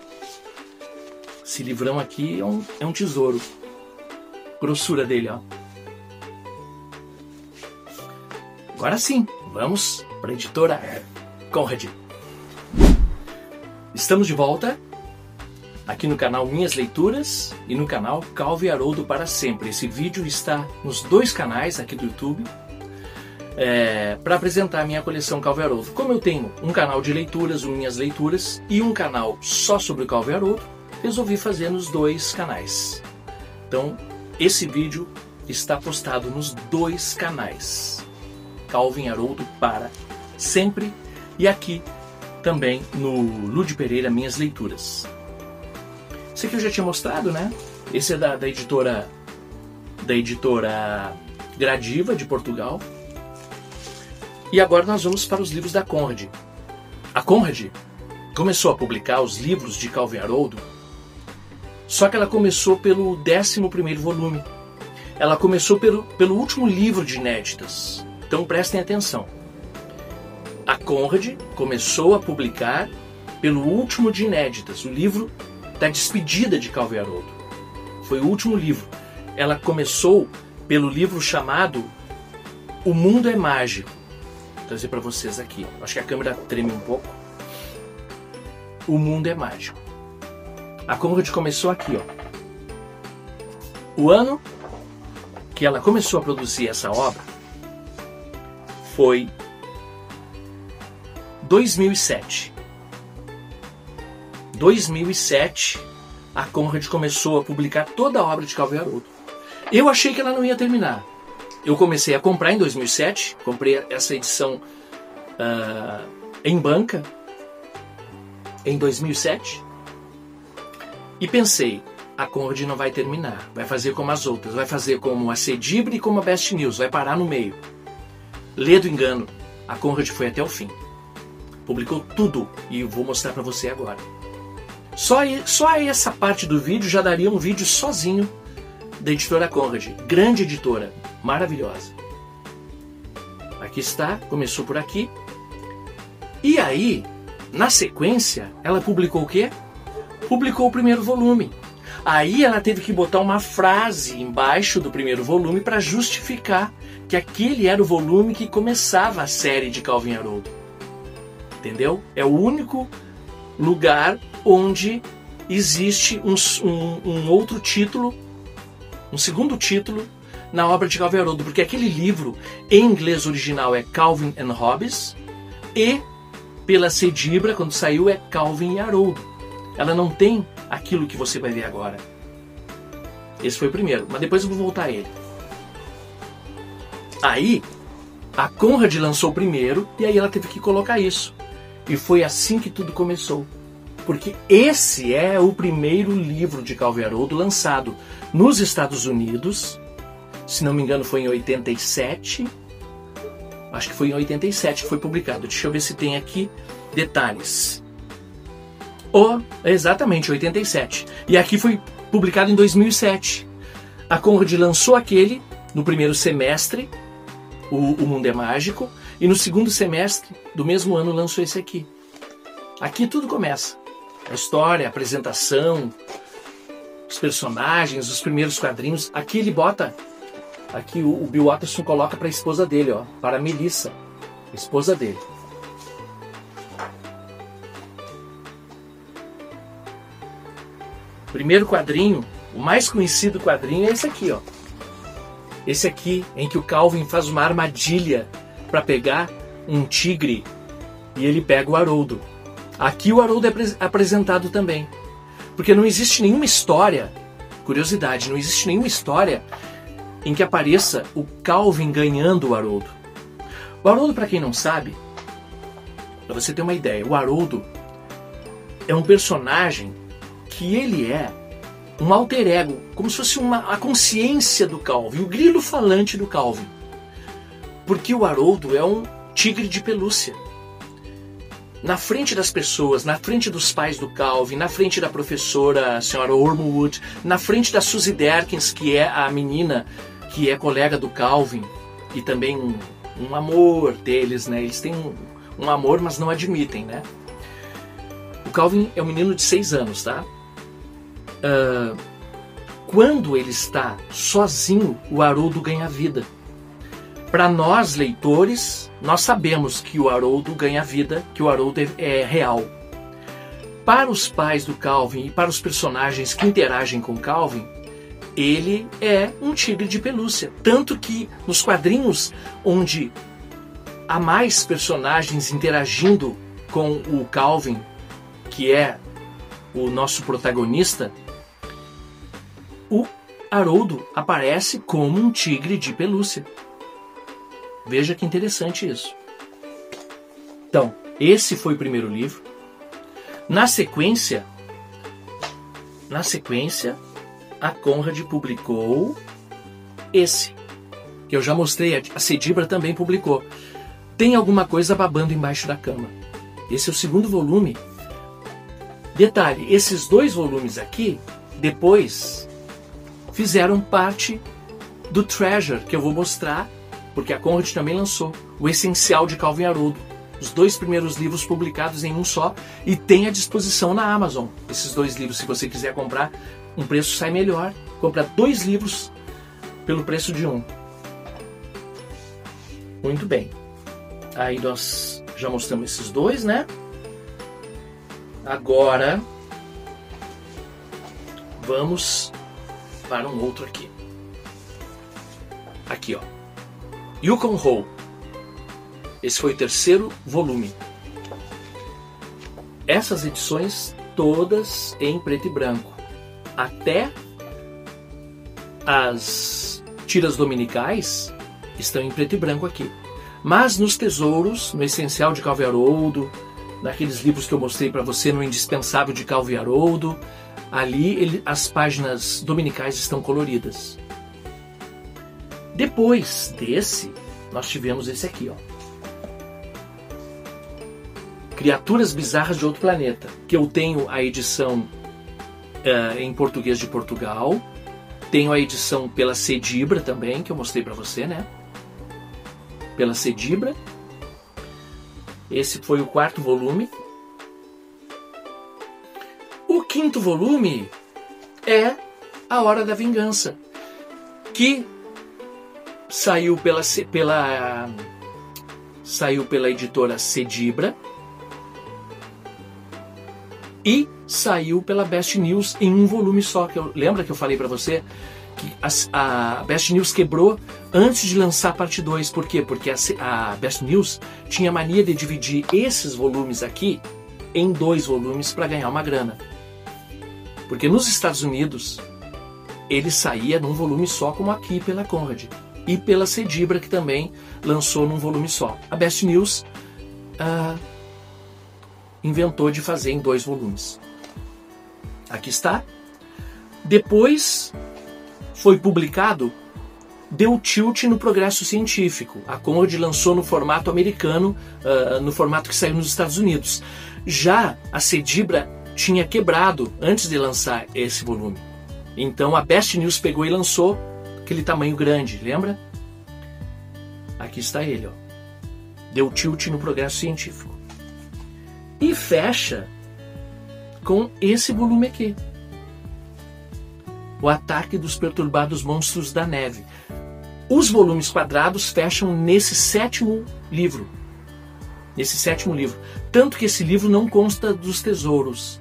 Esse livrão aqui é um tesouro. Grossura dele, ó. Agora sim, vamos para a editora Conrad. Estamos de volta aqui no canal Minhas Leituras e no canal Calvin e Haroldo para sempre. Esse vídeo está nos dois canais aqui do YouTube para apresentar a minha coleção Calvin e Haroldo. Como eu tenho um canal de leituras, o Minhas Leituras, e um canal só sobre o Calvin e Haroldo, resolvi fazer nos dois canais. Então, esse vídeo está postado nos dois canais. Calvin e Haroldo para sempre, e aqui também no Ludi Pereira Minhas Leituras. Esse aqui eu já tinha mostrado, né? Esse é da editora Gradiva de Portugal. E agora nós vamos para os livros da Conrad. A Conrad começou a publicar os livros de Calvin e Haroldo, só que ela começou pelo 11º volume. Ela começou pelo último livro de inéditas. Então prestem atenção. A Conrad começou a publicar pelo último de inéditas, o livro da despedida de Calvin e Haroldo. Foi o último livro. Ela começou pelo livro chamado O Mundo é Mágico. Vou trazer para vocês aqui. Acho que a câmera treme um pouco. O Mundo é Mágico. A Conrad começou aqui, ó. O ano que ela começou a produzir essa obra foi 2007. 2007, a Conrad começou a publicar toda a obra de Calvin e Haroldo. Eu achei que ela não ia terminar. Eu comecei a comprar em 2007, comprei essa edição em banca em 2007 e pensei, a Conrad não vai terminar, vai fazer como as outras, vai fazer como a Cedibre e como a Best News, vai parar no meio. Ledo engano, a Conrad foi até o fim. Publicou tudo e eu vou mostrar para você agora. Só essa parte do vídeo já daria um vídeo sozinho da editora Conrad. Grande editora, maravilhosa. Aqui está, começou por aqui. E aí, na sequência, ela publicou o quê? Publicou o primeiro volume. Aí ela teve que botar uma frase embaixo do primeiro volume para justificar que aquele era o volume que começava a série de Calvin e Haroldo. Entendeu? É o único lugar onde existe um outro título, um segundo título na obra de Calvin e Haroldo, porque aquele livro em inglês original é Calvin and Hobbes e pela Cedibra, quando saiu, é Calvin e Haroldo. Ela não tem aquilo que você vai ver agora. Esse foi o primeiro, mas depois eu vou voltar a ele. Aí, a Conrad lançou o primeiro e aí ela teve que colocar isso. E foi assim que tudo começou. Porque esse é o primeiro livro de Calvin e Haroldo lançado nos Estados Unidos. Se não me engano foi em 87. Acho que foi em 87 que foi publicado. Deixa eu ver se tem aqui detalhes. Exatamente, 87. E aqui foi publicado em 2007. A Conrad lançou aquele no primeiro semestre, o Mundo é Mágico, e no segundo semestre do mesmo ano lançou esse aqui. Aqui tudo começa. A história, a apresentação, os personagens, os primeiros quadrinhos. Aqui ele bota, aqui o Bill Watterson coloca para a esposa dele, ó, para a Melissa, a esposa dele. Primeiro quadrinho, o mais conhecido quadrinho é esse aqui, ó. Esse aqui, em que o Calvin faz uma armadilha para pegar um tigre e ele pega o Haroldo. Aqui o Haroldo é apresentado também. Porque não existe nenhuma história, curiosidade, não existe nenhuma história em que apareça o Calvin ganhando o Haroldo. O Haroldo, para quem não sabe, para você ter uma ideia, o Haroldo é um personagem que ele é um alter ego, como se fosse a consciência do Calvin, o grilo falante do Calvin. Porque o Haroldo é um tigre de pelúcia. Na frente das pessoas, na frente dos pais do Calvin, na frente da professora, a senhora Ormwood, na frente da Suzy Derkins, que é a menina que é colega do Calvin, e também um amor deles, né? Eles têm um amor, mas não admitem, né? O Calvin é um menino de 6 anos, tá? Quando ele está sozinho, o Haroldo ganha vida. Para nós, leitores, nós sabemos que o Haroldo ganha vida, que o Haroldo é real. Para os pais do Calvin e para os personagens que interagem com Calvin, ele é um tigre de pelúcia. Tanto que nos quadrinhos onde há mais personagens interagindo com o Calvin, que é o nosso protagonista, o Haroldo aparece como um tigre de pelúcia. Veja que interessante isso. Então, esse foi o primeiro livro. Na sequência, a Conrad publicou esse, que eu já mostrei, a Cedibra também publicou. Tem alguma coisa babando embaixo da cama. Esse é o segundo volume. Detalhe, esses 2 volumes aqui, depois fizeram parte do Treasure, que eu vou mostrar, porque a Conrad também lançou, o Essencial de Calvin e Haroldo. Os 2 primeiros livros publicados em um só, e tem à disposição na Amazon. Esses 2 livros, se você quiser comprar, um preço sai melhor. Compra 2 livros pelo preço de um. Muito bem. Aí nós já mostramos esses 2, né? Agora vamos para um outro aqui. Aqui, ó. Yukon Hole. Esse foi o 3º volume. Essas edições todas em preto e branco. Até as tiras dominicais estão em preto e branco aqui. Mas nos tesouros, no Essencial de Calvin e Haroldo, naqueles livros que eu mostrei para você, no Indispensável de Calvin e Haroldo, ali as páginas dominicais estão coloridas. Depois desse, nós tivemos esse aqui, ó. Criaturas Bizarras de Outro Planeta, que eu tenho a edição em português de Portugal, tenho a edição pela Cedibra também, que eu mostrei para você, né? Pela Cedibra. Esse foi o 4º volume. O 5º volume é A Hora da Vingança, que saiu pela editora Cedibra. E saiu pela Best News em um volume só. Lembra que eu falei para você que a Best News quebrou antes de lançar a parte 2. Por quê? Porque a Best News tinha mania de dividir esses volumes aqui em 2 volumes para ganhar uma grana. Porque nos Estados Unidos ele saía num volume só, como aqui pela Conrad. E pela Cedibra, que também lançou num volume só. A Best News inventou de fazer em 2 volumes. Aqui está. Depois foi publicado, deu tilt no progresso científico. A Conrad lançou no formato americano, no formato que saiu nos Estados Unidos. Já a Cedibra tinha quebrado antes de lançar esse volume. Então a Best News pegou e lançou aquele tamanho grande, lembra? Aqui está ele, ó. Deu tilt no progresso científico. E fecha com esse volume aqui. O Ataque dos Perturbados Monstros da Neve. Os volumes quadrados fecham nesse 7º livro. Nesse 7º livro. Tanto que esse livro não consta dos tesouros.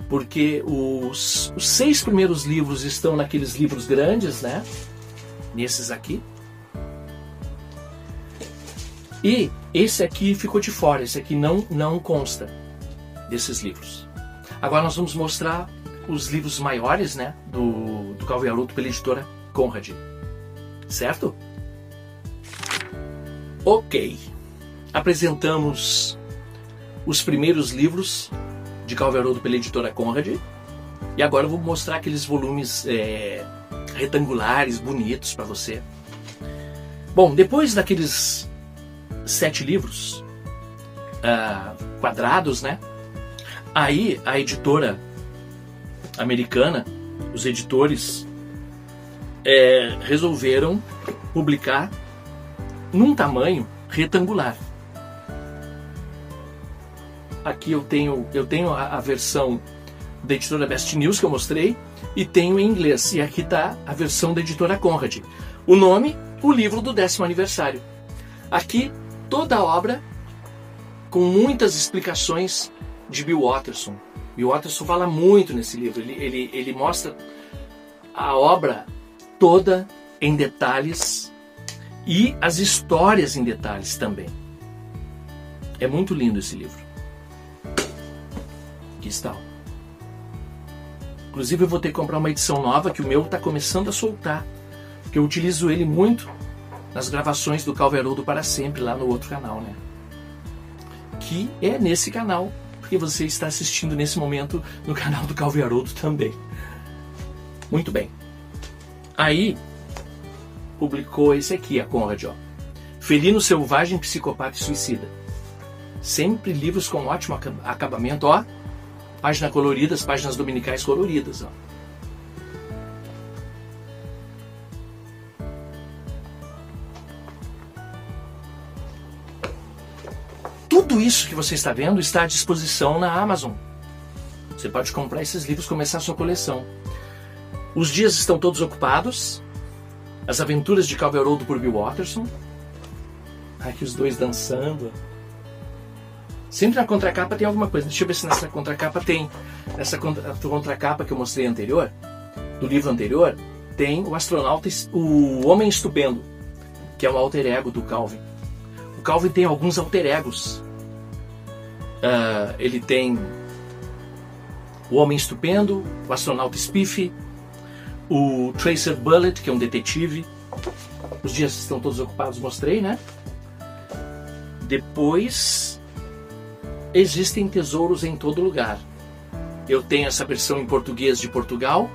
Porque os 6 primeiros livros estão naqueles livros grandes, né? Nesses aqui. E esse aqui ficou de fora. Esse aqui não consta desses livros. Agora nós vamos mostrar os livros maiores, né? Do Calvo e Haroldo pela editora Conrad. Certo? Ok. Apresentamos os primeiros livros de Calvo e Haroldo pela editora Conrad. E agora eu vou mostrar aqueles volumes retangulares, bonitos para você. Bom, depois daqueles 7 livros quadrados, né? Aí a editora americana, os editores, resolveram publicar num tamanho retangular. Aqui eu tenho a versão da editora Best News que eu mostrei e tenho em inglês. E aqui está a versão da editora Conrad. O nome, o livro do 10º aniversário. Aqui toda a obra com muitas explicações de Bill Watterson. Bill Watterson fala muito nesse livro. Ele mostra a obra toda em detalhes e as histórias em detalhes também. É muito lindo esse livro. Aqui está. Inclusive eu vou ter que comprar uma edição nova, que o meu está começando a soltar. Porque eu utilizo ele muito nas gravações do Calvo e Haroldo para Sempre, lá no outro canal, né? Que é nesse canal, porque você está assistindo nesse momento no canal do Calvo e Haroldo também. Muito bem. Aí, publicou esse aqui, a Conrad, ó. Felino Selvagem, Psicopata e Suicida. Sempre livros com ótimo acabamento, ó. Páginas coloridas, páginas dominicais coloridas, ó. Tudo isso que você está vendo está à disposição na Amazon. Você pode comprar esses livros e começar a sua coleção. Os dias estão todos ocupados. As Aventuras de Calvo e Haroldo por Bill Watterson. Aqui os dois dançando. Sempre na contracapa tem alguma coisa. Deixa eu ver se nessa contracapa tem. Nessa contracapa que eu mostrei anterior, do livro anterior, tem o astronauta, o Homem Estupendo, que é um alter ego do Calvin. O Calvin tem alguns alter egos. Ele tem o Homem Estupendo, o astronauta Spiffy, o Tracer Bullet, que é um detetive. Os dias estão todos ocupados, mostrei, né? Depois, existem tesouros em todo lugar. Eu tenho essa versão em português de Portugal,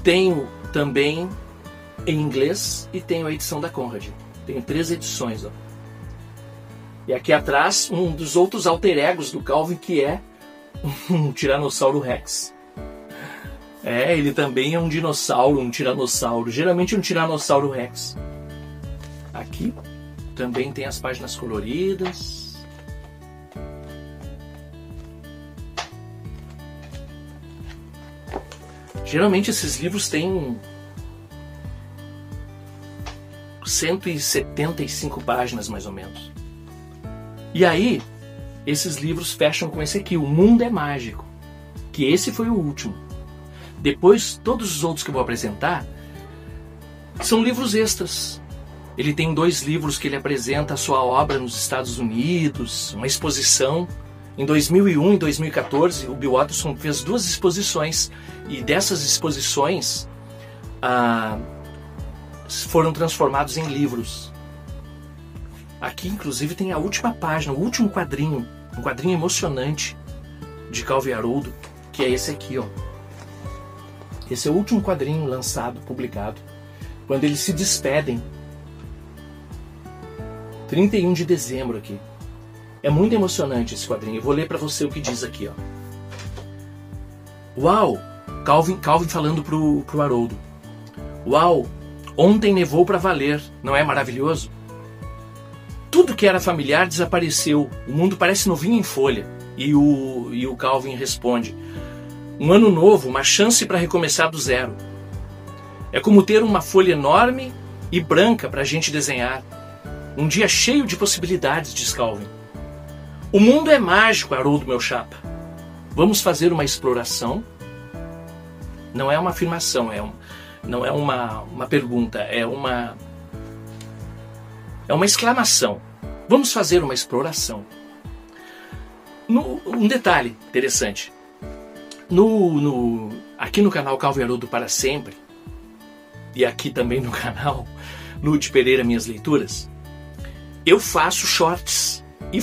tenho também em inglês e tenho a edição da Conrad. Tenho 3 edições, ó. E aqui atrás, um dos outros alter egos do Calvin, que é um Tiranossauro Rex. Ele também é um dinossauro, um tiranossauro. Geralmente um Tiranossauro Rex. Aqui também tem as páginas coloridas. Geralmente esses livros têm 175 páginas, mais ou menos. E aí, esses livros fecham com esse aqui, O Mundo é Mágico. que esse foi o último. Depois, todos os outros que eu vou apresentar são livros extras. Ele tem 2 livros que ele apresenta a sua obra nos Estados Unidos, uma exposição. Em 2001 e 2014, o Bill Watterson fez 2 exposições, e dessas exposições foram transformados em livros. Aqui, inclusive, tem a última página, o último quadrinho, um quadrinho emocionante de Calvin Haroldo, que é esse aqui, ó. Esse é o último quadrinho lançado, publicado, quando eles se despedem. 31 de dezembro aqui. É muito emocionante esse quadrinho. Eu vou ler para você o que diz aqui, ó. Uau! Calvin falando pro Haroldo. Uau! Ontem nevou para valer. Não é maravilhoso? Tudo que era familiar desapareceu. O mundo parece novinho em folha. E o Calvin responde: um ano novo, uma chance para recomeçar do zero. É como ter uma folha enorme e branca para a gente desenhar. Um dia cheio de possibilidades, diz Calvin. O mundo é mágico, Haroldo, meu chapa. Vamos fazer uma exploração? Não é uma afirmação, não é uma pergunta, é uma exclamação. Vamos fazer uma exploração. Um detalhe interessante. Aqui no canal Calvin Haroldo para Sempre, e aqui também no canal Ludi Pereira Minhas Leituras, eu faço shorts e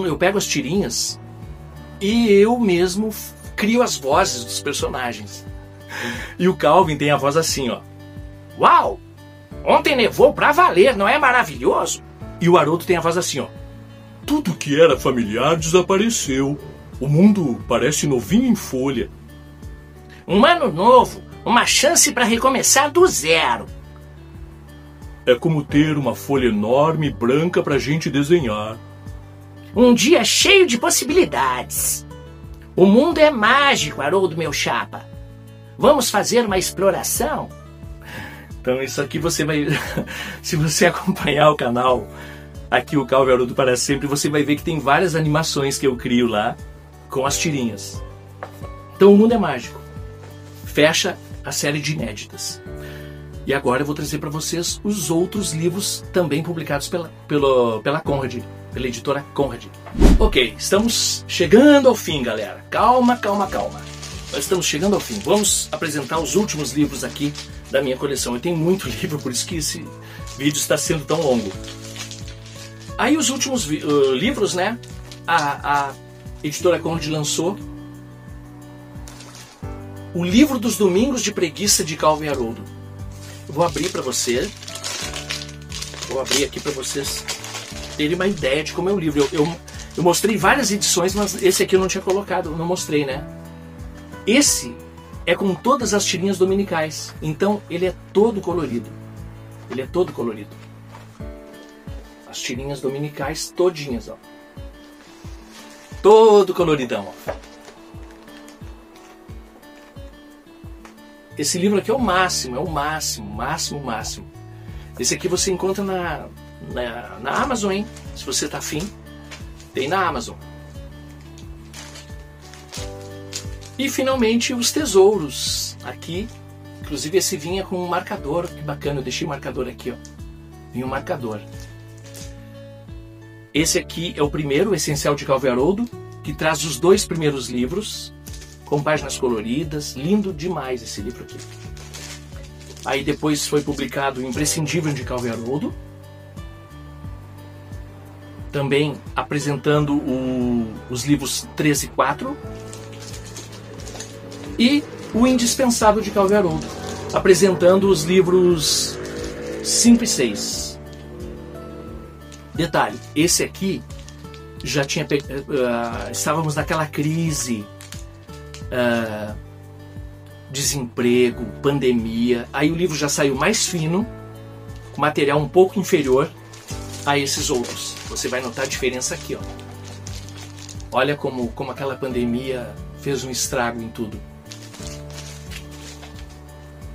eu pego as tirinhas e eu mesmo crio as vozes dos personagens. E o Calvin tem a voz assim, ó. Uau! Ontem nevou pra valer, não é maravilhoso? E o Haroldo tem a voz assim, ó. Tudo que era familiar desapareceu. O mundo parece novinho em folha. Um ano novo, uma chance para recomeçar do zero. É como ter uma folha enorme e branca pra gente desenhar. Um dia cheio de possibilidades. O mundo é mágico, Haroldo, meu chapa. Vamos fazer uma exploração? Então isso aqui você vai... Se você acompanhar o canal, aqui o Calvin Haroldo para Sempre, você vai ver que tem várias animações que eu crio lá com as tirinhas. Então o mundo é mágico. Fecha a série de inéditas. E agora eu vou trazer para vocês os outros livros também publicados pela Conrad, pela editora Conrad. Ok, estamos chegando ao fim, galera. Calma, calma, calma. Nós estamos chegando ao fim. Vamos apresentar os últimos livros aqui da minha coleção. Eu tenho muito livro, por isso que esse vídeo está sendo tão longo. Aí os últimos livros, né? A editora Conrad lançou o Livro dos Domingos de Preguiça de Calvin Haroldo. Eu vou abrir para você. Vou abrir aqui para vocês terem uma ideia de como é o livro. Eu mostrei várias edições, mas esse aqui eu não tinha colocado, não mostrei, né? Esse é com todas as tirinhas dominicais. Então ele é todo colorido. Ele é todo colorido. As tirinhas dominicais todinhas, ó. Todo coloridão, ó. Esse livro aqui é o máximo, máximo. Esse aqui você encontra na Amazon, hein? Se você tá afim, tem na Amazon. E finalmente os tesouros. Aqui, inclusive esse vinha com um marcador, que bacana, eu deixei o marcador aqui, ó. Vinha um marcador. Esse aqui é o primeiro, o Essencial de Calvin Haroldo, que traz os 2 primeiros livros, com páginas coloridas, lindo demais esse livro aqui. Aí depois foi publicado o Imprescindível de Calvin Haroldo, também apresentando os livros 3 e 4, e o Indispensável de Calvin Haroldo, apresentando os livros 5 e 6. Detalhe, esse aqui já tinha... estávamos naquela crise... desemprego, pandemia. Aí o livro já saiu mais fino, com material um pouco inferior a esses outros. Você vai notar a diferença aqui, ó. Olha como aquela pandemia fez um estrago em tudo.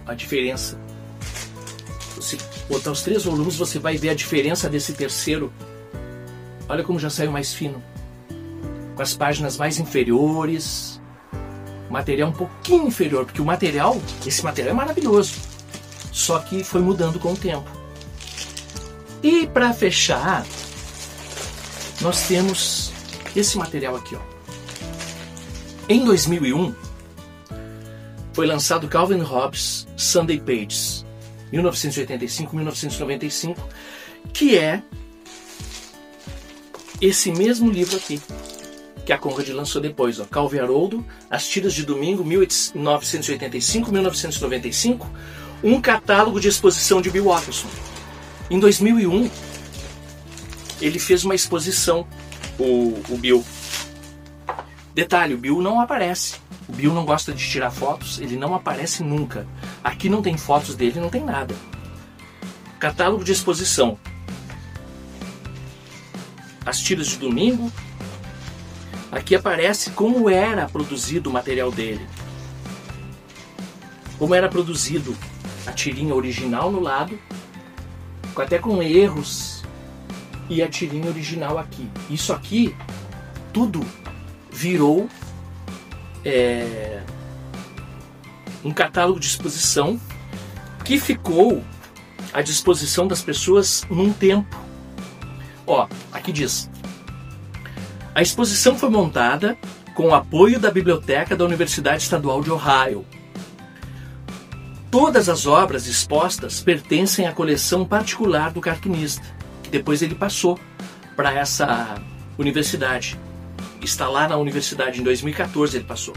A diferença. Se botar os 3 volumes, você vai ver a diferença desse terceiro. Olha como já saiu mais fino, com as páginas mais inferiores, Material um pouquinho inferior, porque esse material é maravilhoso. Só que foi mudando com o tempo. E para fechar, nós temos esse material aqui, ó. Em 2001, foi lançado Calvin Hobbes Sunday Pages, 1985-1995, que é esse mesmo livro aqui, que a Conrad lançou depois, ó, Calvin Haroldo, As Tiras de Domingo, 1985-1995, um catálogo de exposição de Bill Watterson. Em 2001, ele fez uma exposição, o Bill. Detalhe, o Bill não aparece. O Bill não gosta de tirar fotos, ele não aparece nunca. Aqui não tem fotos dele, não tem nada. Catálogo de exposição. As Tiras de Domingo. Aqui aparece como era produzido o material dele. Como era produzido a tirinha original no lado, até com erros, e a tirinha original aqui. Isso aqui, tudo virou um catálogo de exposição que ficou à disposição das pessoas num tempo. Ó, aqui diz: a exposição foi montada com o apoio da Biblioteca da Universidade Estadual de Ohio. Todas as obras expostas pertencem à coleção particular do cartunista, que depois ele passou para essa universidade. Está lá na universidade, em 2014 ele passou.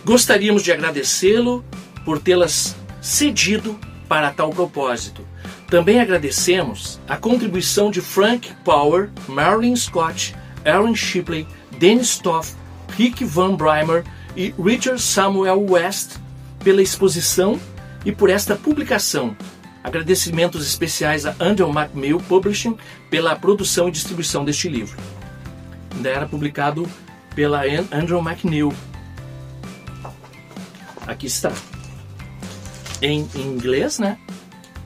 Gostaríamos de agradecê-lo por tê-las cedido para tal propósito. Também agradecemos a contribuição de Frank Power, Marilyn Scott, Aaron Shipley, Dennis Toff, Rick Van Brimer e Richard Samuel West pela exposição e por esta publicação. Agradecimentos especiais a Andrew McMill Publishing pela produção e distribuição deste livro. Ainda era publicado pela Andrew McNeil. Aqui está. Em inglês, né?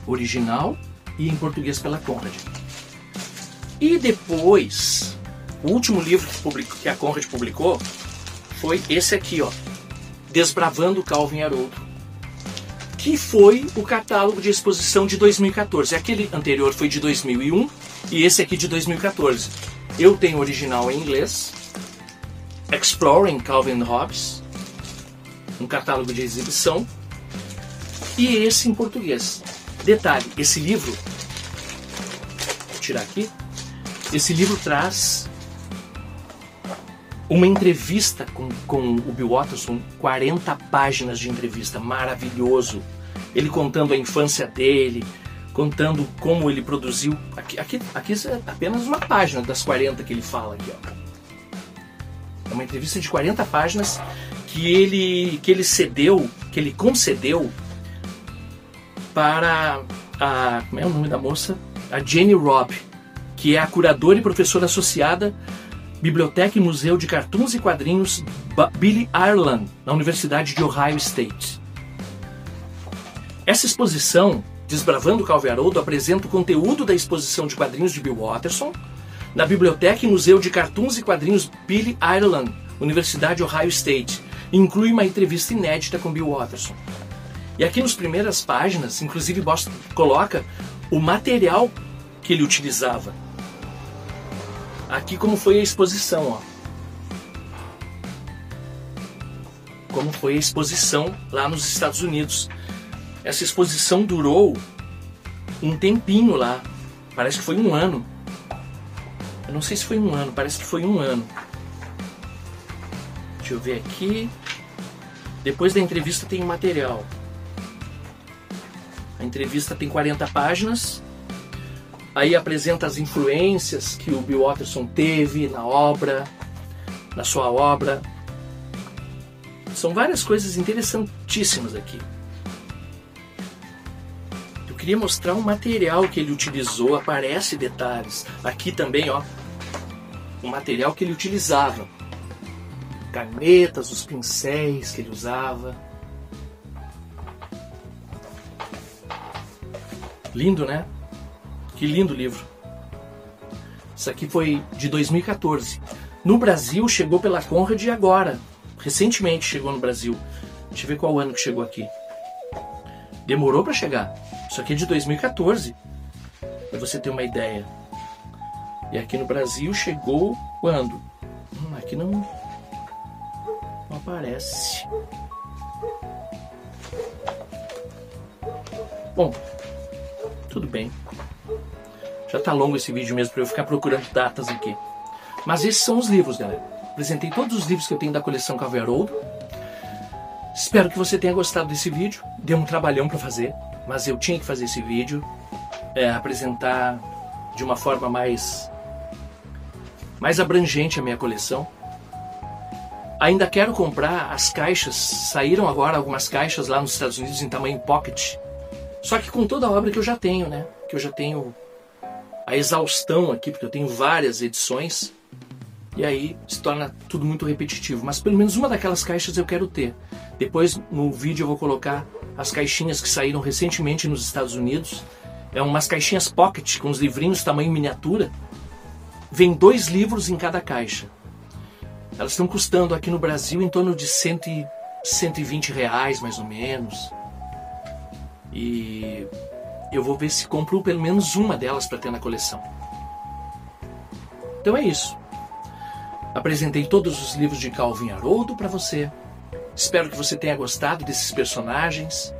Original, e em português pela Conrad. E depois, o último livro que a Conrad publicou foi esse aqui, ó, Desbravando Calvin Haroldo, que foi o catálogo de exposição de 2014. Aquele anterior foi de 2001 e esse aqui de 2014. Eu tenho o original em inglês, Exploring Calvin Hobbes, um catálogo de exibição, e esse em português. Detalhe, esse livro, vou tirar aqui, esse livro traz uma entrevista com o Bill Watterson, 40 páginas de entrevista, maravilhoso. Ele contando a infância dele, contando como ele produziu. Aqui é apenas uma página das 40 que ele fala aqui, ó. É uma entrevista de 40 páginas que ele concedeu para como é o nome da moça? A Jenny Robb, que é a curadora e professora associada Biblioteca e Museu de Cartoons e Quadrinhos Billy Ireland, na Universidade de Ohio State. Essa exposição, Desbravando Calvin Haroldo, apresenta o conteúdo da exposição de quadrinhos de Bill Watterson na Biblioteca e Museu de Cartoons e Quadrinhos Billy Ireland, Universidade de Ohio State, e inclui uma entrevista inédita com Bill Watterson. E aqui nas primeiras páginas, inclusive, coloca o material que ele utilizava. Aqui como foi a exposição, ó. Como foi a exposição lá nos Estados Unidos. Essa exposição durou um tempinho lá. Parece que foi um ano. Eu não sei se foi um ano, parece que foi um ano. Deixa eu ver aqui. Depois da entrevista tem o material. A entrevista tem 40 páginas. Aí apresenta as influências que o Bill Watterson teve na sua obra. São várias coisas interessantíssimas aqui. Eu queria mostrar o material que ele utilizou, aparece detalhes. Aqui também, ó, o material que ele utilizava. Canetas, os pincéis que ele usava. Lindo, né? Que lindo livro. Isso aqui foi de 2014. No Brasil chegou pela Conrad agora, recentemente chegou no Brasil. Deixa eu ver qual ano que chegou aqui. Demorou para chegar. Isso aqui é de 2014, para você ter uma ideia. E aqui no Brasil chegou quando? Aqui não aparece. Bom, tudo bem. Já tá longo esse vídeo mesmo para eu ficar procurando datas aqui. Mas esses são os livros, galera. Apresentei todos os livros que eu tenho da coleção Calvin e Haroldo. Espero que você tenha gostado desse vídeo. Deu um trabalhão para fazer, mas eu tinha que fazer esse vídeo. Apresentar de uma forma mais abrangente a minha coleção. Ainda quero comprar as caixas. Saíram agora algumas caixas lá nos Estados Unidos em tamanho pocket. Só que com toda a obra que eu já tenho, né? Que eu já tenho a exaustão aqui, porque eu tenho várias edições. E aí se torna tudo muito repetitivo. Mas pelo menos uma daquelas caixas eu quero ter. Depois no vídeo eu vou colocar as caixinhas que saíram recentemente nos Estados Unidos. É umas caixinhas pocket com os livrinhos tamanho miniatura. Vem 2 livros em cada caixa. Elas estão custando aqui no Brasil em torno de 120 reais, mais ou menos. E eu vou ver se compro pelo menos uma delas para ter na coleção. Então é isso. Apresentei todos os livros de Calvin e Haroldo para você. Espero que você tenha gostado desses personagens.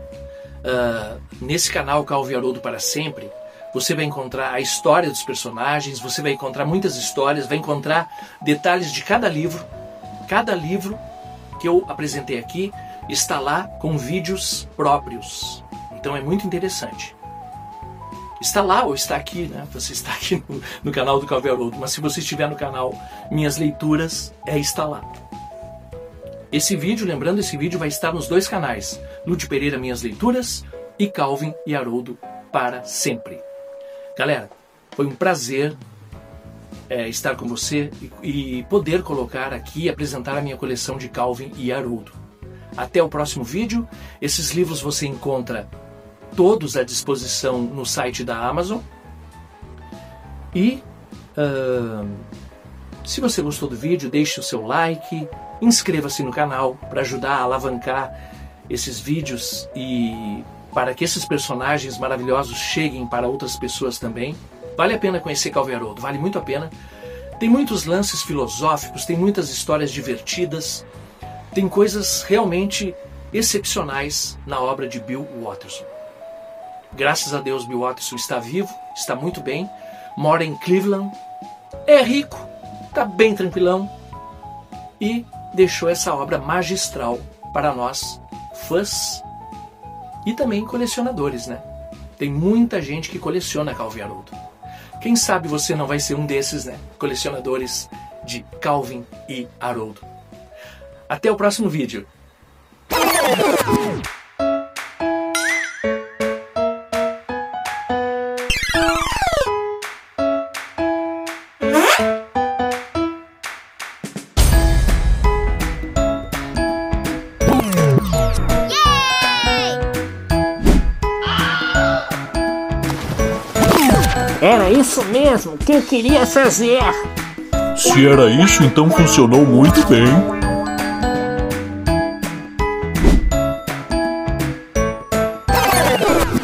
Nesse canal Calvin e Haroldo para sempre, você vai encontrar a história dos personagens, você vai encontrar muitas histórias, vai encontrar detalhes de cada livro. Cada livro que eu apresentei aqui está lá com vídeos próprios. Então é muito interessante. Está lá ou está aqui, né? Você está aqui no canal do Calvin e Haroldo, mas se você estiver no canal Minhas Leituras, está lá. Esse vídeo, lembrando, esse vídeo vai estar nos 2 canais, Ludi Pereira Minhas Leituras e Calvin e Haroldo para sempre. Galera, foi um prazer estar com você e poder colocar aqui e apresentar a minha coleção de Calvin e Haroldo. Até o próximo vídeo. Esses livros você encontra todos à disposição no site da Amazon. E se você gostou do vídeo, deixe o seu like, inscreva-se no canal para ajudar a alavancar esses vídeos e para que esses personagens maravilhosos cheguem para outras pessoas também. Vale a pena conhecer Calvin e Haroldo, vale muito a pena. Tem muitos lances filosóficos, tem muitas histórias divertidas, tem coisas realmente excepcionais na obra de Bill Watterson. Graças a Deus, Bill Watterson está vivo, está muito bem, mora em Cleveland, é rico, está bem tranquilão e deixou essa obra magistral para nós, fãs e também colecionadores, né? Tem muita gente que coleciona Calvin e Haroldo. Quem sabe você não vai ser um desses, né? Colecionadores de Calvin e Haroldo. Até o próximo vídeo. Era isso mesmo que eu queria fazer. Se era isso, então funcionou muito bem.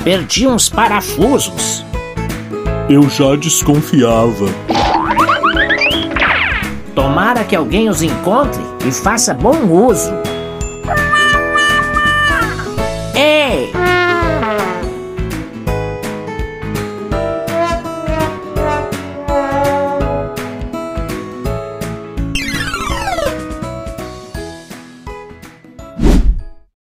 Perdi uns parafusos. Eu já desconfiava. Tomara que alguém os encontre e faça bom uso. Ei!